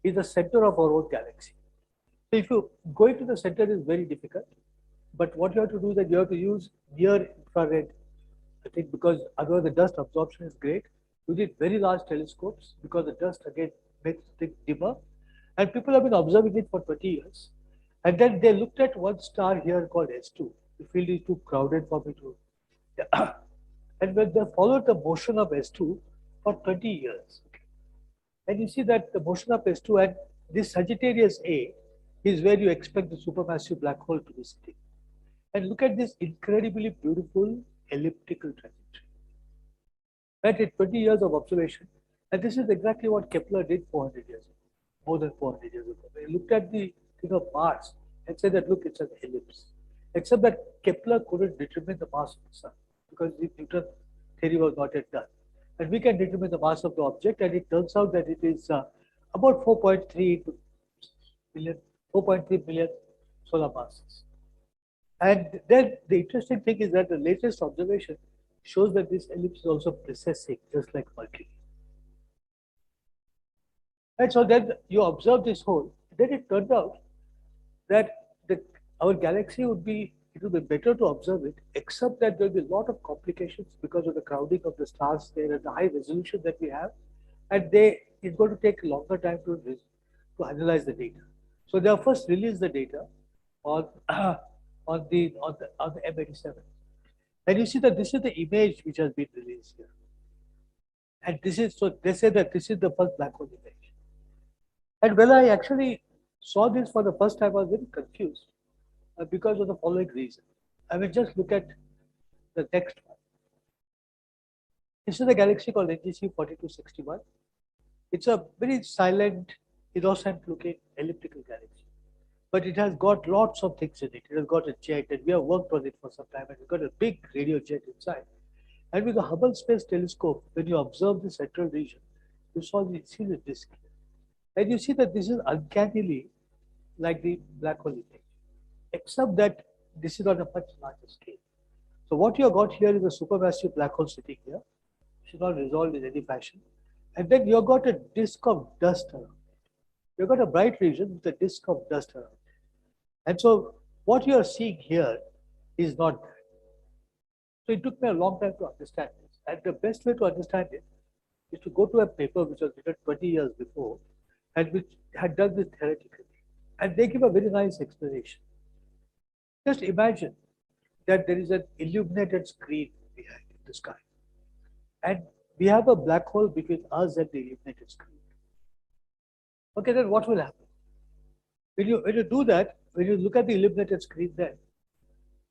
is the center of our own galaxy. So if you go into the center is very difficult, but what you have to do is that you have to use near infrared, I think, because otherwise the dust absorption is great, You need very large telescopes because the dust again makes things dimmer. And people have been observing it for 20 years. And then they looked at one star here called S2. The field is too crowded for me to. Yeah. And when they followed the motion of S2 for 20 years, okay, and you see that the motion of S2 and this Sagittarius A is where you expect the supermassive black hole to be sitting. And look at this incredibly beautiful elliptical trajectory. Right, in 20 years of observation, and this is exactly what Kepler did 400 years ago, more than 400 years ago. They looked at the thing of Mars and said that, look, it's an ellipse. Except that Kepler couldn't determine the mass of the sun because the Newton theory was not yet done. And we can determine the mass of the object, and it turns out that it is about 4.3 million, 4.3 million solar masses. And then the interesting thing is that the latest observation shows that this ellipse is also precessing, just like Mercury. And so then you observe this hole, then it turned out that our galaxy would be, it would be better to observe it, except that there will be a lot of complications because of the crowding of the stars there and the high resolution that we have. And it's going to take a longer time to analyze the data. So they have first released the data on the M87. And you see that this is the image which has been released here. And this is, so they say that this is the first black hole image. And when I actually saw this for the first time, I was very confused because of the following reason. I will just look at the next one. This is a galaxy called NGC 4261. It's a very silent, innocent looking elliptical galaxy. But it has got lots of things in it. It has got a jet, and we have worked on it for some time, and it's got a big radio jet inside. And with the Hubble Space Telescope, when you observe the central region, you see the disk. And you see that this is uncannily like the black hole image, except that this is on a much larger scale. So what you have got here is a supermassive black hole sitting here. It is not resolved in any fashion. And then you have got a disk of dust around it. You've got a bright region with a disk of dust around it. And so what you are seeing here is not that. So it took me a long time to understand this. And the best way to understand it is to go to a paper which was written 20 years before and which had done this theoretically. And they give a very nice explanation. Just imagine that there is an illuminated screen behind in the sky. And we have a black hole between us and the illuminated screen. Okay, then what will happen? When you do that, when you look at the illuminated screen, then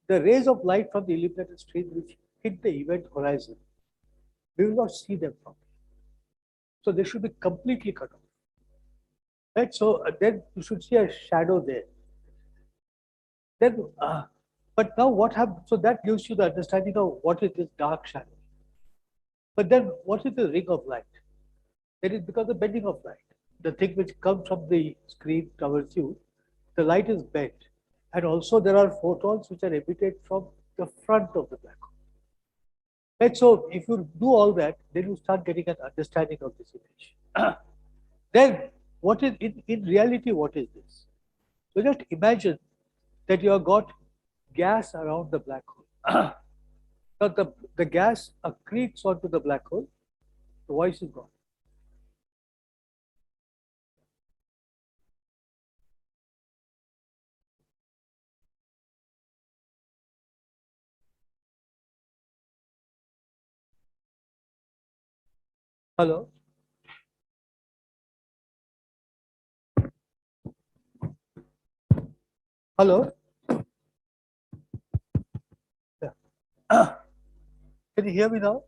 the rays of light from the illuminated screen which hit the event horizon, we will not see them properly. So they should be completely cut off. Right? So then you should see a shadow there. Then, but now what happens? So that gives you the understanding of what is this dark shadow. But then what is the ring of light? That is because of the bending of light. The thing which comes from the screen towards you, the light is bent. And also there are photons which are emitted from the front of the black hole. Right? So if you do all that, then you start getting an understanding of this image. Then what is, in reality, what is this? So just imagine that you have got gas around the black hole. Now the gas accretes onto the black hole. The voice is gone. Hello? Hello? Yeah. Can you hear me now?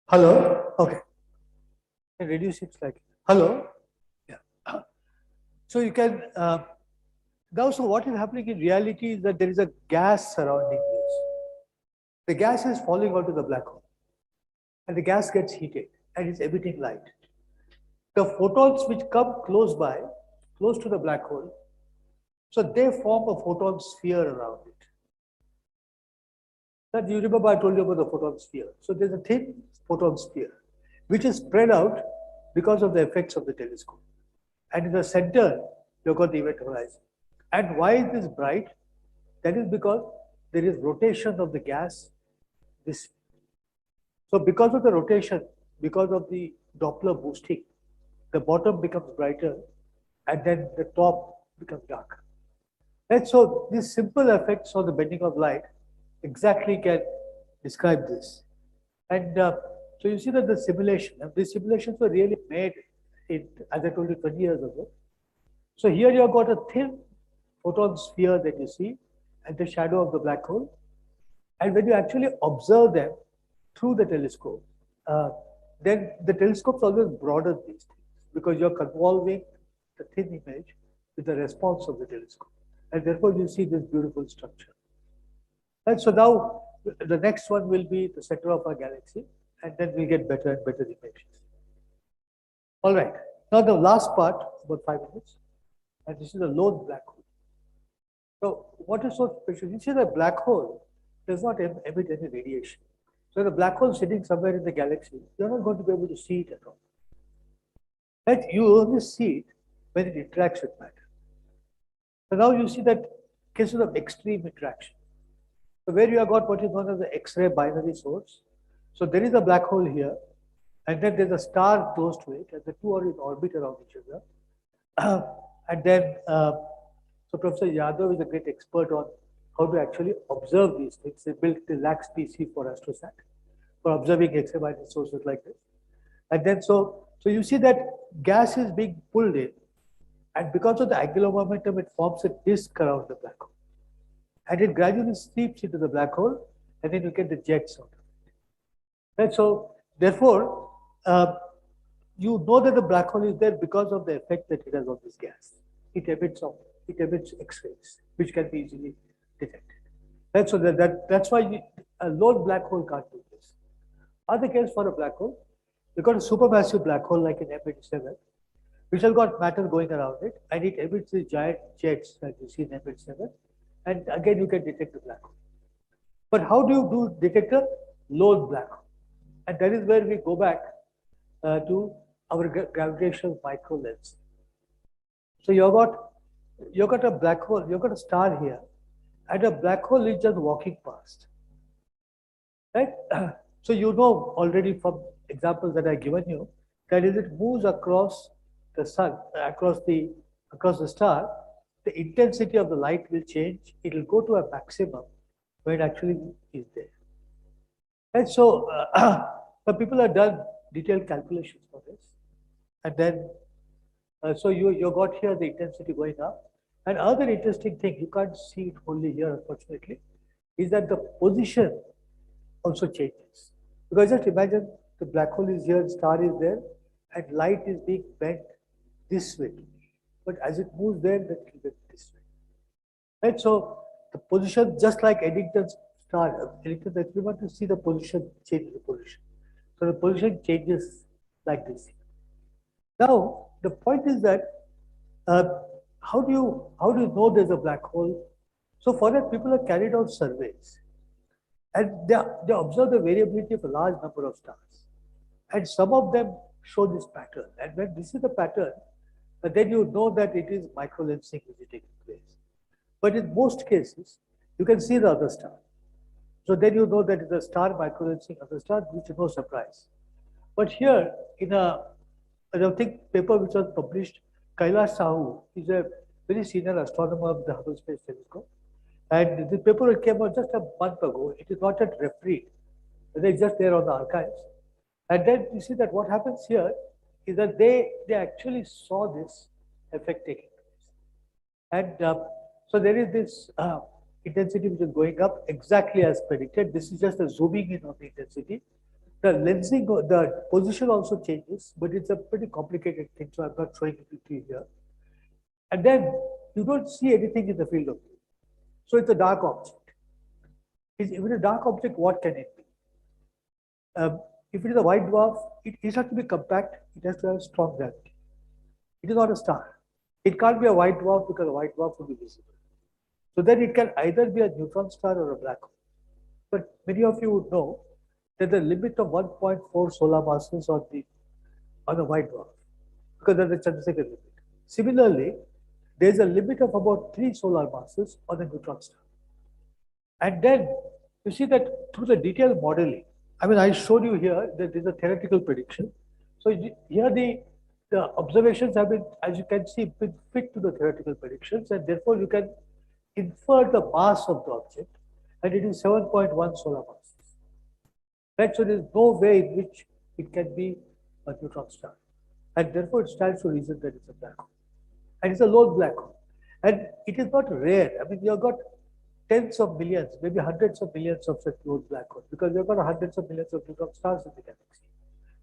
Hello? Okay. Reduce it slightly. Hello? Yeah. So you can, now so what is happening in reality is that there is a gas surrounding this. The gas is falling onto the black hole. And the gas gets heated and is emitting light. The photons which come close by, close to the black hole, so they form a photon sphere around it. That you remember I told you about the photon sphere. So there's a thin photon sphere which is spread out because of the effects of the telescope. And in the center, you've got the event horizon. And why is this bright? That is because there is rotation of the gas this way. So because of the rotation, because of the Doppler boosting, the bottom becomes brighter and then the top becomes darker. And so these simple effects on the bending of light exactly can describe this. And so you see that the simulation, and these simulations were really made in, as I told you, 20 years ago. So here you have got a thin photon sphere that you see at the shadow of the black hole. And when you actually observe them through the telescope, then the telescopes always broaden these things because you're convolving the thin image with the response of the telescope. And therefore you see this beautiful structure. And so now the next one will be the center of our galaxy, and then we'll get better and better images. All right, now the last part, about 5 minutes, and this is a lone black hole. So what is so special? You see the black hole does not emit any radiation. So the black hole sitting somewhere in the galaxy, you're not going to be able to see it at all. Right? You only see it when it interacts with matter. So now you see that cases of extreme interaction. So where you have got what is known as the X-ray binary source. So there is a black hole here, and then there's a star close to it, and the two are in orbit around each other. And then, so Professor Yadav is a great expert on how to actually observe these things. They built the LAX PC for AstroSat, for observing X-ray binary sources like this. And then, so you see that gas is being pulled in, and because of the angular momentum, it forms a disk around the black hole. And it gradually seeps into the black hole, and then you get the jets out of it. And so, therefore, you know that the black hole is there because of the effect that it has on this gas. It emits X-rays, which can be easily detected. And so that's why a lone black hole can't do this. Other case for a black hole, you've got a supermassive black hole like in M87, which has got matter going around it, and it emits these giant jets that you see in M87, and again you can detect the black hole. But how do you detect a lone black hole? And that is where we go back to our gravitational microlens. So you've got a black hole, you've got a star here, and a black hole is just walking past. Right? So you know already from examples that I've given you that as it moves across the sun, across the star, the intensity of the light will change. It will go to a maximum when it actually is there. And so some people have done detailed calculations for this. And then, so you got here the intensity going up. And another interesting thing, you can't see it only here, unfortunately, is that the position also changes. Because just imagine the black hole is here, star is there, and light is being bent this way. But as it moves there, that will get this way. Right? So the position, just like Eddington's star, Eddington's experiment, to see the position, change the position. So the position changes like this. Now, the point is that how do you know there's a black hole? So for that, people have carried out surveys, and they observe the variability of a large number of stars, and some of them show this pattern. And when this is the pattern, then you know that it is microlensing which is taking place. But in most cases, you can see the other star. So then you know that it's a star microlensing other star, which is no surprise. But here, in I think paper which was published, Kailash Sahu is a very senior astronomer of the Hubble Space Telescope. And the paper came out just a month ago. It is not yet refereed. It's just there on the archives. And then you see that what happens here is that they actually saw this effect taking place. And so there is this intensity which is going up exactly as predicted. This is just a zooming in on the intensity. The lensing, the position also changes, but it's a pretty complicated thing, so I'm not showing it to you here. And then you don't see anything in the field of view. So it's a dark object. If it is a dark object, what can it be? If it is a white dwarf, it has to be compact, it has to have strong gravity. It is not a star. It can't be a white dwarf because a white dwarf will be visible. So then it can either be a neutron star or a black hole. But many of you would know that the limit of 1.4 solar masses on on a white dwarf because of the Chandrasekhar limit. Similarly, there is a limit of about 3 solar masses on a neutron star. And then you see that through the detailed modeling, I mean, I showed you here that there is a theoretical prediction. So here the observations have been, as you can see, been fit to the theoretical predictions, and therefore you can infer the mass of the object, and it is 7.1 solar masses. Right? So there is no way in which it can be a neutron star, and therefore it stands to reason that it's a black hole, and it's a lone black hole, and it is not rare. I mean, you've got tens of millions, maybe hundreds of millions of such lone black holes, because you've got hundreds of millions of neutron stars in the galaxy.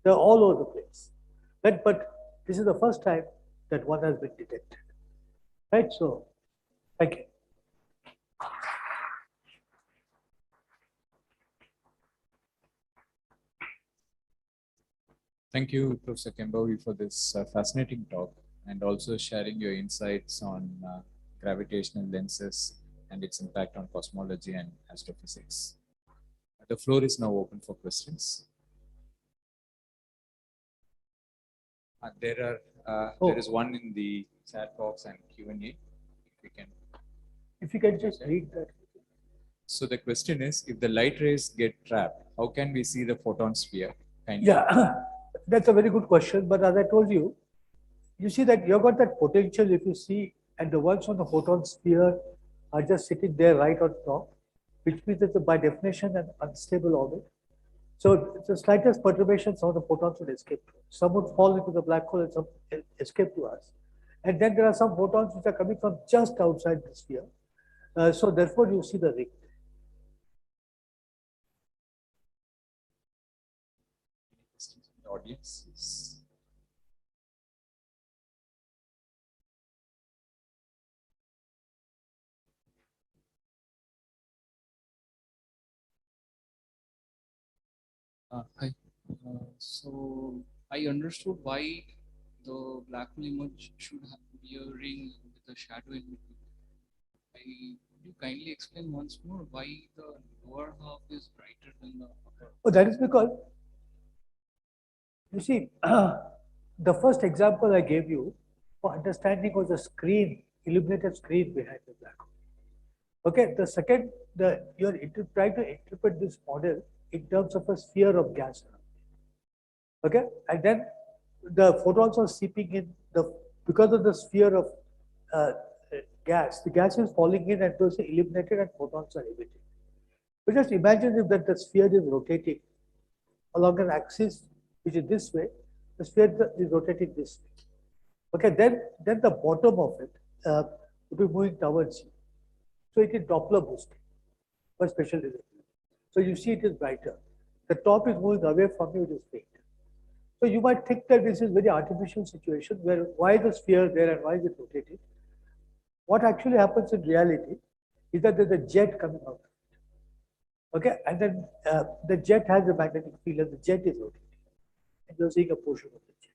They're all over the place. Right? But this is the first time that one has been detected. Right? So, thank you. Thank you, Professor Kembhavi, for this fascinating talk and also sharing your insights on gravitational lenses and its impact on cosmology and astrophysics. The floor is now open for questions. There is one in the chat box and Q&A. If you can just read that. So the question is, if the light rays get trapped, how can we see the photon sphere? Yeah, that's a very good question. But as I told you, you see that you've got that potential if you see, and the ones on the photon sphere are just sitting there right on top, which means it's by definition an unstable orbit. So the slightest perturbation, some of the photons would escape. Some would fall into the black hole and some escape to us. And then there are some photons which are coming from just outside the sphere. So therefore you see the ring. Any questions from the audience? Hi. So I understood why the black hole image should be a ring with a shadow in between. Could you kindly explain once more why the lower half is brighter than the upper? Oh, that is because, you see, the first example I gave you for understanding was the screen, illuminated screen behind the black hole. Okay, the second, you're trying to interpret this model in terms of a sphere of gas. Okay, and then the photons are seeping in because of the sphere of gas. The gas is falling in and those are illuminated and photons are emitted. But just imagine if that the sphere is rotating along an axis which is this way, the sphere is rotating this way. Okay, then the bottom of it will be moving towards you. So it is Doppler boosting by special relativity. So you see it is brighter. The top is moving away from you, it is faint. So you might think that this is a very artificial situation where why the sphere there and why is it rotating? What actually happens in reality is that there's a jet coming out. Okay, and then the jet has a magnetic field and the jet is rotating. And you're seeing a portion of the jet.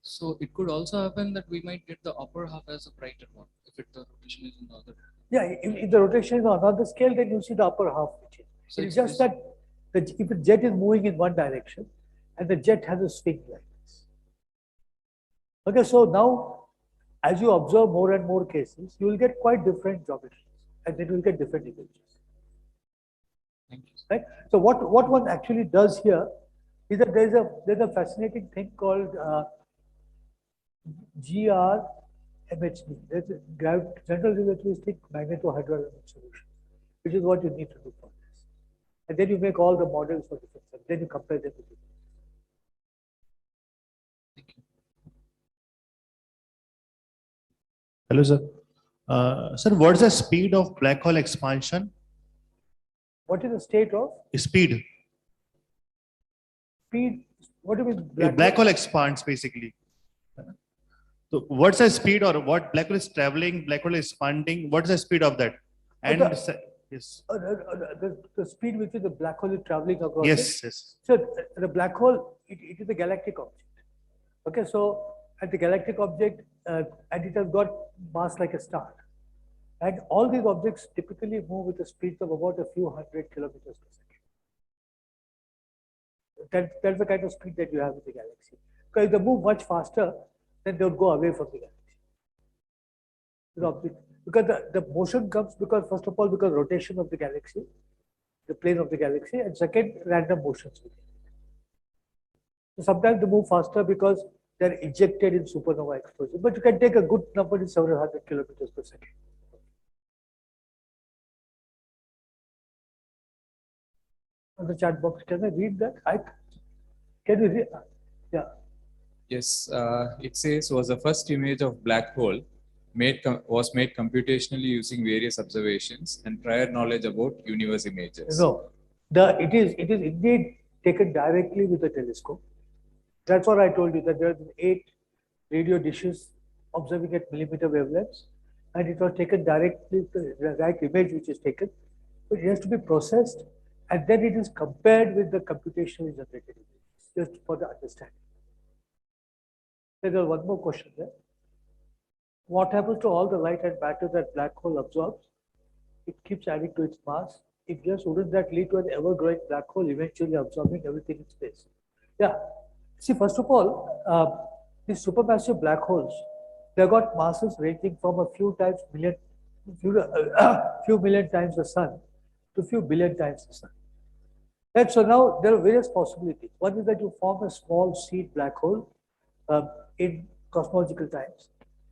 So it could also happen that we might get the upper half as a brighter one if the rotation is in the other. Yeah, if the rotation is on another scale, then you see the upper half. So it's just that if the jet is moving in one direction and the jet has a swing like this. Okay, so now as you observe more and more cases, you will get quite different geometries and then you will get different images. Thank you. Right? So what one actually does here is that there's a fascinating thing called GRMHD. That's a general relativistic magnetohydrodynamic solution, which is what you need to do for this. And then you make all the models for different things. Then you compare them with each other. Thank you. Hello, sir. Sir, what is the speed of black hole expansion? What is the state of Speed. speed? What do you mean? Black hole expands basically. So what's the speed or what black hole is traveling, black hole is expanding, what's the speed of that? And yes. The speed with which the black hole is traveling across. Yes, yes. So the black hole, it is a galactic object. Okay, so at the galactic object, and it has got mass like a star. And all these objects typically move with a speed of about a few hundred kilometers per second. That's the kind of speed that you have in the galaxy. Because if they move much faster, then they would go away from the galaxy. Because the motion comes because, first of all, because rotation of the galaxy, the plane of the galaxy, and second, random motions. So sometimes they move faster because they're ejected in supernova explosion. But you can take a good number in several hundred kilometers per second. On the chat box, can I read that? Can you read? Yeah. Yes, it says was the first image of black hole was made computationally using various observations and prior knowledge about universe images. No, it is indeed taken directly with the telescope. That's what I told you, that there are 8 radio dishes observing at millimeter wavelengths, and it was taken directly, the right image which is taken. So it has to be processed, and then it is compared with the computationally generated images, just for the understanding. There is one more question there. What happens to all the light and matter that black hole absorbs? It keeps adding to its mass. If just wouldn't that lead to an ever-growing black hole eventually absorbing everything in space? Yeah. See, first of all, these supermassive black holes, they've got masses ranging from a few million times the sun to a few billion times the sun. And so now there are various possibilities. One is that you form a small seed black hole in cosmological times,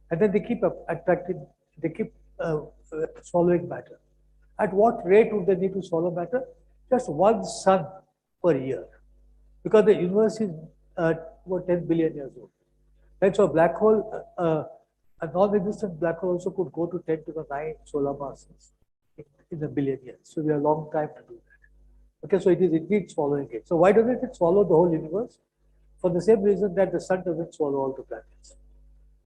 and then they keep attracting, they keep swallowing matter. At what rate would they need to swallow matter? Just one sun per year, because the universe is about 10 billion years old. Right? So a black hole, a non-existent black hole also could go to 10 to the 9 solar masses in a billion years. So we have a long time to do that. Okay, so it is indeed swallowing it. So why doesn't it swallow the whole universe? For the same reason that the sun doesn't swallow all the planets.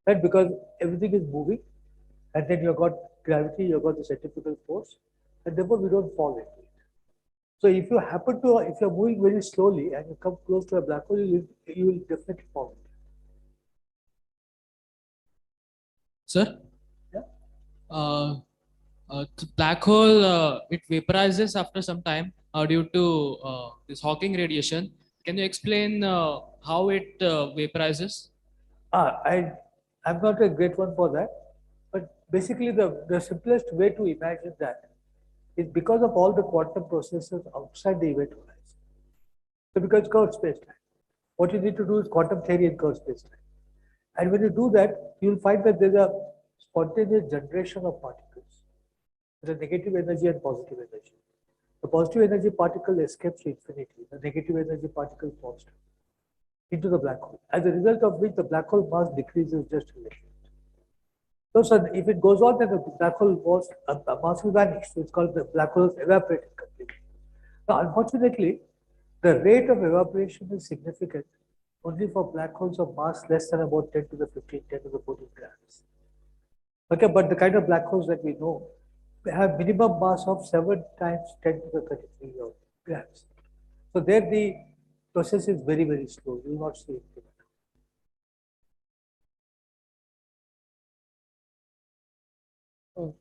Right? Because everything is moving, and then you've got gravity, you've got the centrifugal force, and therefore we don't fall into it. So if you're moving very slowly and you come close to a black hole, you will definitely fall into it. Sir? Yeah. The black hole, it vaporizes after some time due to this Hawking radiation. Can you explain how it vaporizes? I'm not a great one for that, but basically the simplest way to imagine that is because of all the quantum processes outside the event horizon. So because it's curved space-time, what you need to do is quantum theory in curved space-time. And when you do that, you'll find that there's a spontaneous generation of particles. There's a negative energy and positive energy. The positive energy particle escapes to infinity. The negative energy particle falls into the black hole. As a result of which the black hole mass decreases just a little bit. So if it goes on, then the black hole mass will vanish. So it's called the black hole evaporating completely. Now, unfortunately, the rate of evaporation is significant only for black holes of mass less than about 10 to the 15, 10 to the 14 grams. Okay, but the kind of black holes that we know have minimum mass of 7 times 10 to the 33 grams. So there the process is very, very slow. You will not see it.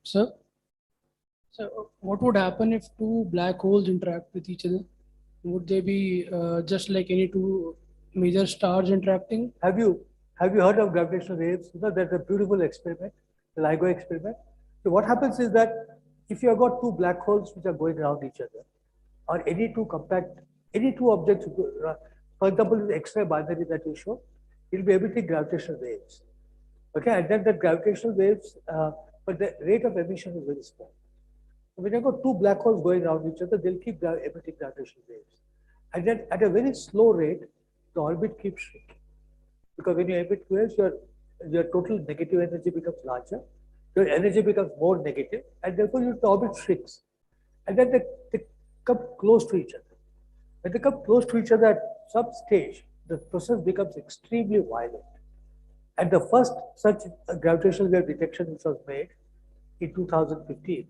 Sir, so what would happen if two black holes interact with each other? Would they be just like any two major stars interacting? Have you heard of gravitational waves? You know, that's a beautiful experiment, the LIGO experiment. So what happens is that if you have got two black holes which are going around each other, or any two objects, for example, the X-ray binary that we show, it will be emitting gravitational waves. Okay, and then the gravitational waves, but the rate of emission is very small. So when you have got two black holes going around each other, they'll keep emitting gravitational waves. And then at a very slow rate, the orbit keeps shrinking. Because when you emit waves, your total negative energy becomes larger, your energy becomes more negative, and therefore your orbit shrinks. And then they come close to each other. When they come close to each other at some stage, the process becomes extremely violent. And the first such gravitational wave detection which was made in 2015,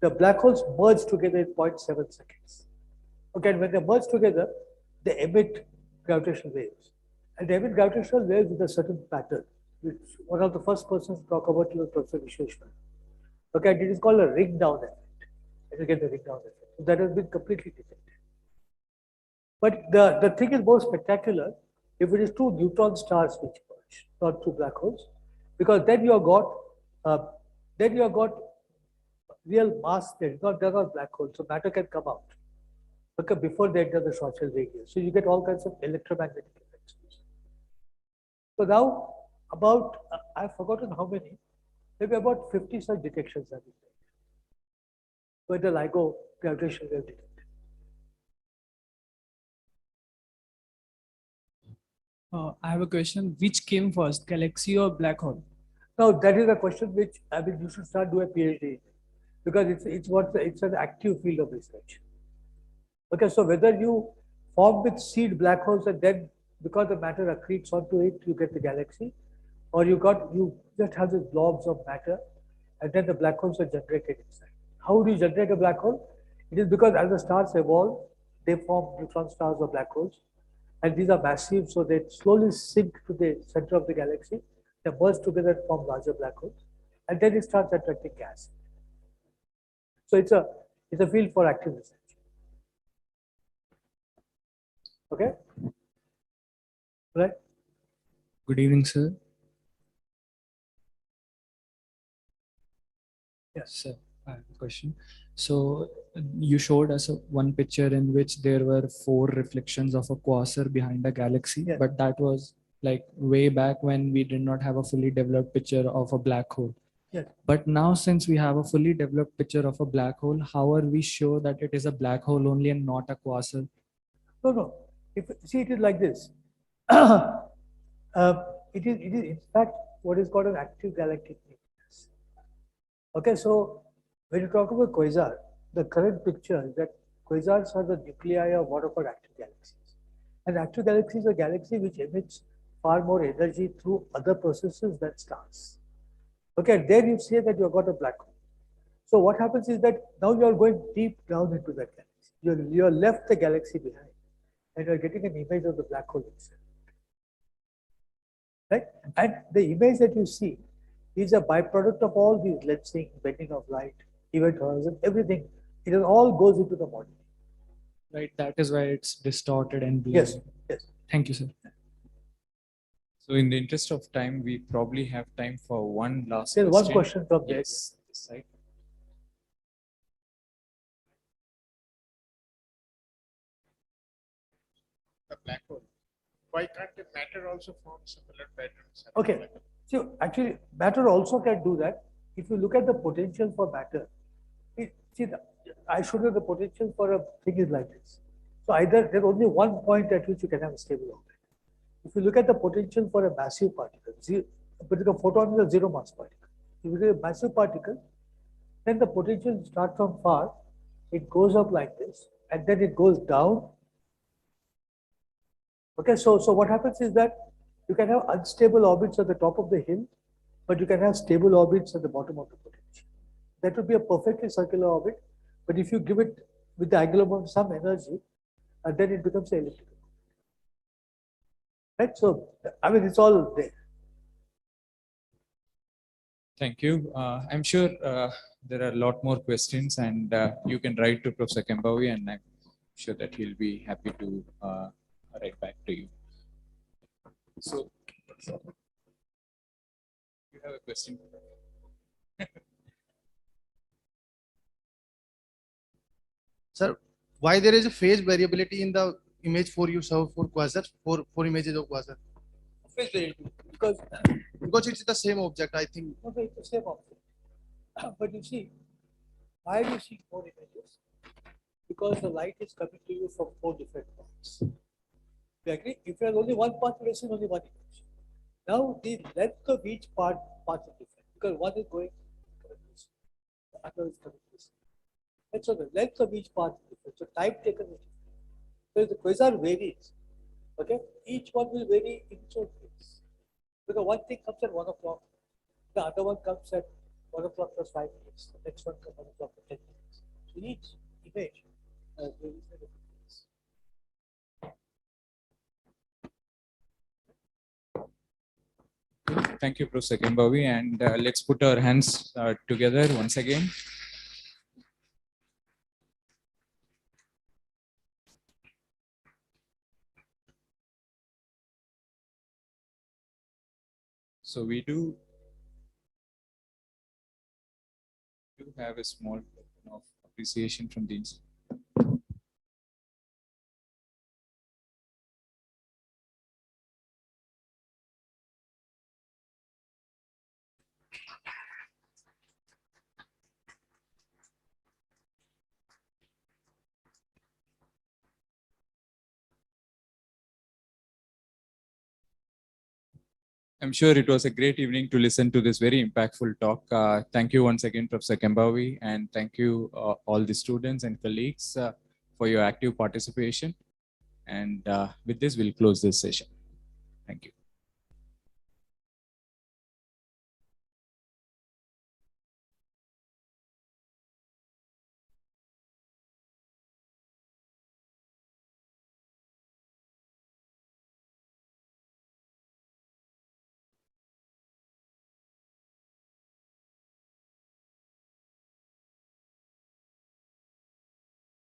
the black holes merge together in 0.7 seconds. Okay, and when they merge together, they emit gravitational waves. And they emit gravitational waves with a certain pattern, which one of the first persons to talk about was Professor Vishweshwar. Okay, and it is called a ring down effect. And you get the ring down effect. So that has been completely detected. But the thing is more spectacular if it is two neutron stars which merge, not two black holes, because then you have got real mass there. They're not black holes, so matter can come out. Okay, before they enter the Schwarzschild radius. So you get all kinds of electromagnetic effects. So now about I've forgotten how many, maybe about 50 such detections have been made where the LIGO gravitational wave detected. I have a question. Which came first, galaxy or black hole? Now that is a question which I mean you should start doing a PhD in, because it's an active field of research. Okay, so whether you form with seed black holes and then because the matter accretes onto it, you get the galaxy, or you just have these blobs of matter, and then the black holes are generated inside. How do you generate a black hole? It is because as the stars evolve, they form neutron stars or black holes, and these are massive, so they slowly sink to the center of the galaxy. They merge together and form larger black holes, and then it starts attracting gas. So it's a field for active research. Okay, right? Good evening, sir. Yes. Sir, I have a question. So you showed us one picture in which there were 4 reflections of a quasar behind a galaxy, Yes. but that was like way back when we did not have a fully developed picture of a black hole. Yes. But now, since we have a fully developed picture of a black hole, how are we sure that it is a black hole only and not a quasar? No. See, it is like this. It is in fact what is called an active galactic nucleus. Okay, so when you talk about quasar, the current picture is that quasars are the nuclei of what are called active galaxies. And active galaxy is a galaxy which emits far more energy through other processes than stars. Okay, there you say that you've got a black hole. So what happens is that now you are going deep down into that galaxy. You are left the galaxy behind, and you are getting an image of the black hole itself. Right? And the image that you see is a byproduct of all these lensing, bending of light, event horizon, everything. It all goes into the model. Right, that is why it's distorted and blurry. Yes, yes. Thank you, sir. So in the interest of time, we probably have time for one last There's question. one question from there. Yes, this side. The black hole. Why can't the matter also form similar patterns? Okay. So actually, matter also can do that. If you look at the potential for matter, I showed you the potential for a thing is like this. So either there's only one point at which you can have a stable orbit. If you look at the potential for a massive particle, a photon is a zero mass particle. If you look at a massive particle, then the potential starts from far, it goes up like this, and then it goes down. Okay, so what happens is that you can have unstable orbits at the top of the hill, but you can have stable orbits at the bottom of the potential. That would be a perfectly circular orbit, but if you give it with the angular momentum some energy, then it becomes elliptical. Right? So, I mean, it's all there. Thank you. I'm sure there are a lot more questions, and you can write to Professor Kembhavi, and I'm sure that he'll be happy to write back to you. So, you have a question? Sir, why there is a phase variability in the image for you serve for quasars, for images of quasar? Phase variability, because it's the same object, I think. no, it's the same object. But you see, why do you see 4 images? Because the light is coming to you from 4 different points. You agree? If you have only one path, you will see only one image. Now the length of each path is different because one is going this way, the other is coming this way. And so the length of each path is different. So time taken is different. So if the quasar varies, okay, each one will vary in its own phase. Because one thing comes at 1 o'clock, the other one comes at 1 o'clock plus 5 minutes, the next one comes at 1 o'clock for 10 minutes. So each image varies in a different phase. Thank you, Professor Kembhavi, and let's put our hands together once again. So we do have a small token of appreciation from the institute. I'm sure it was a great evening to listen to this very impactful talk. Thank you once again, Professor Kembhavi, and thank you all the students and colleagues for your active participation. And with this, we'll close this session. Thank you.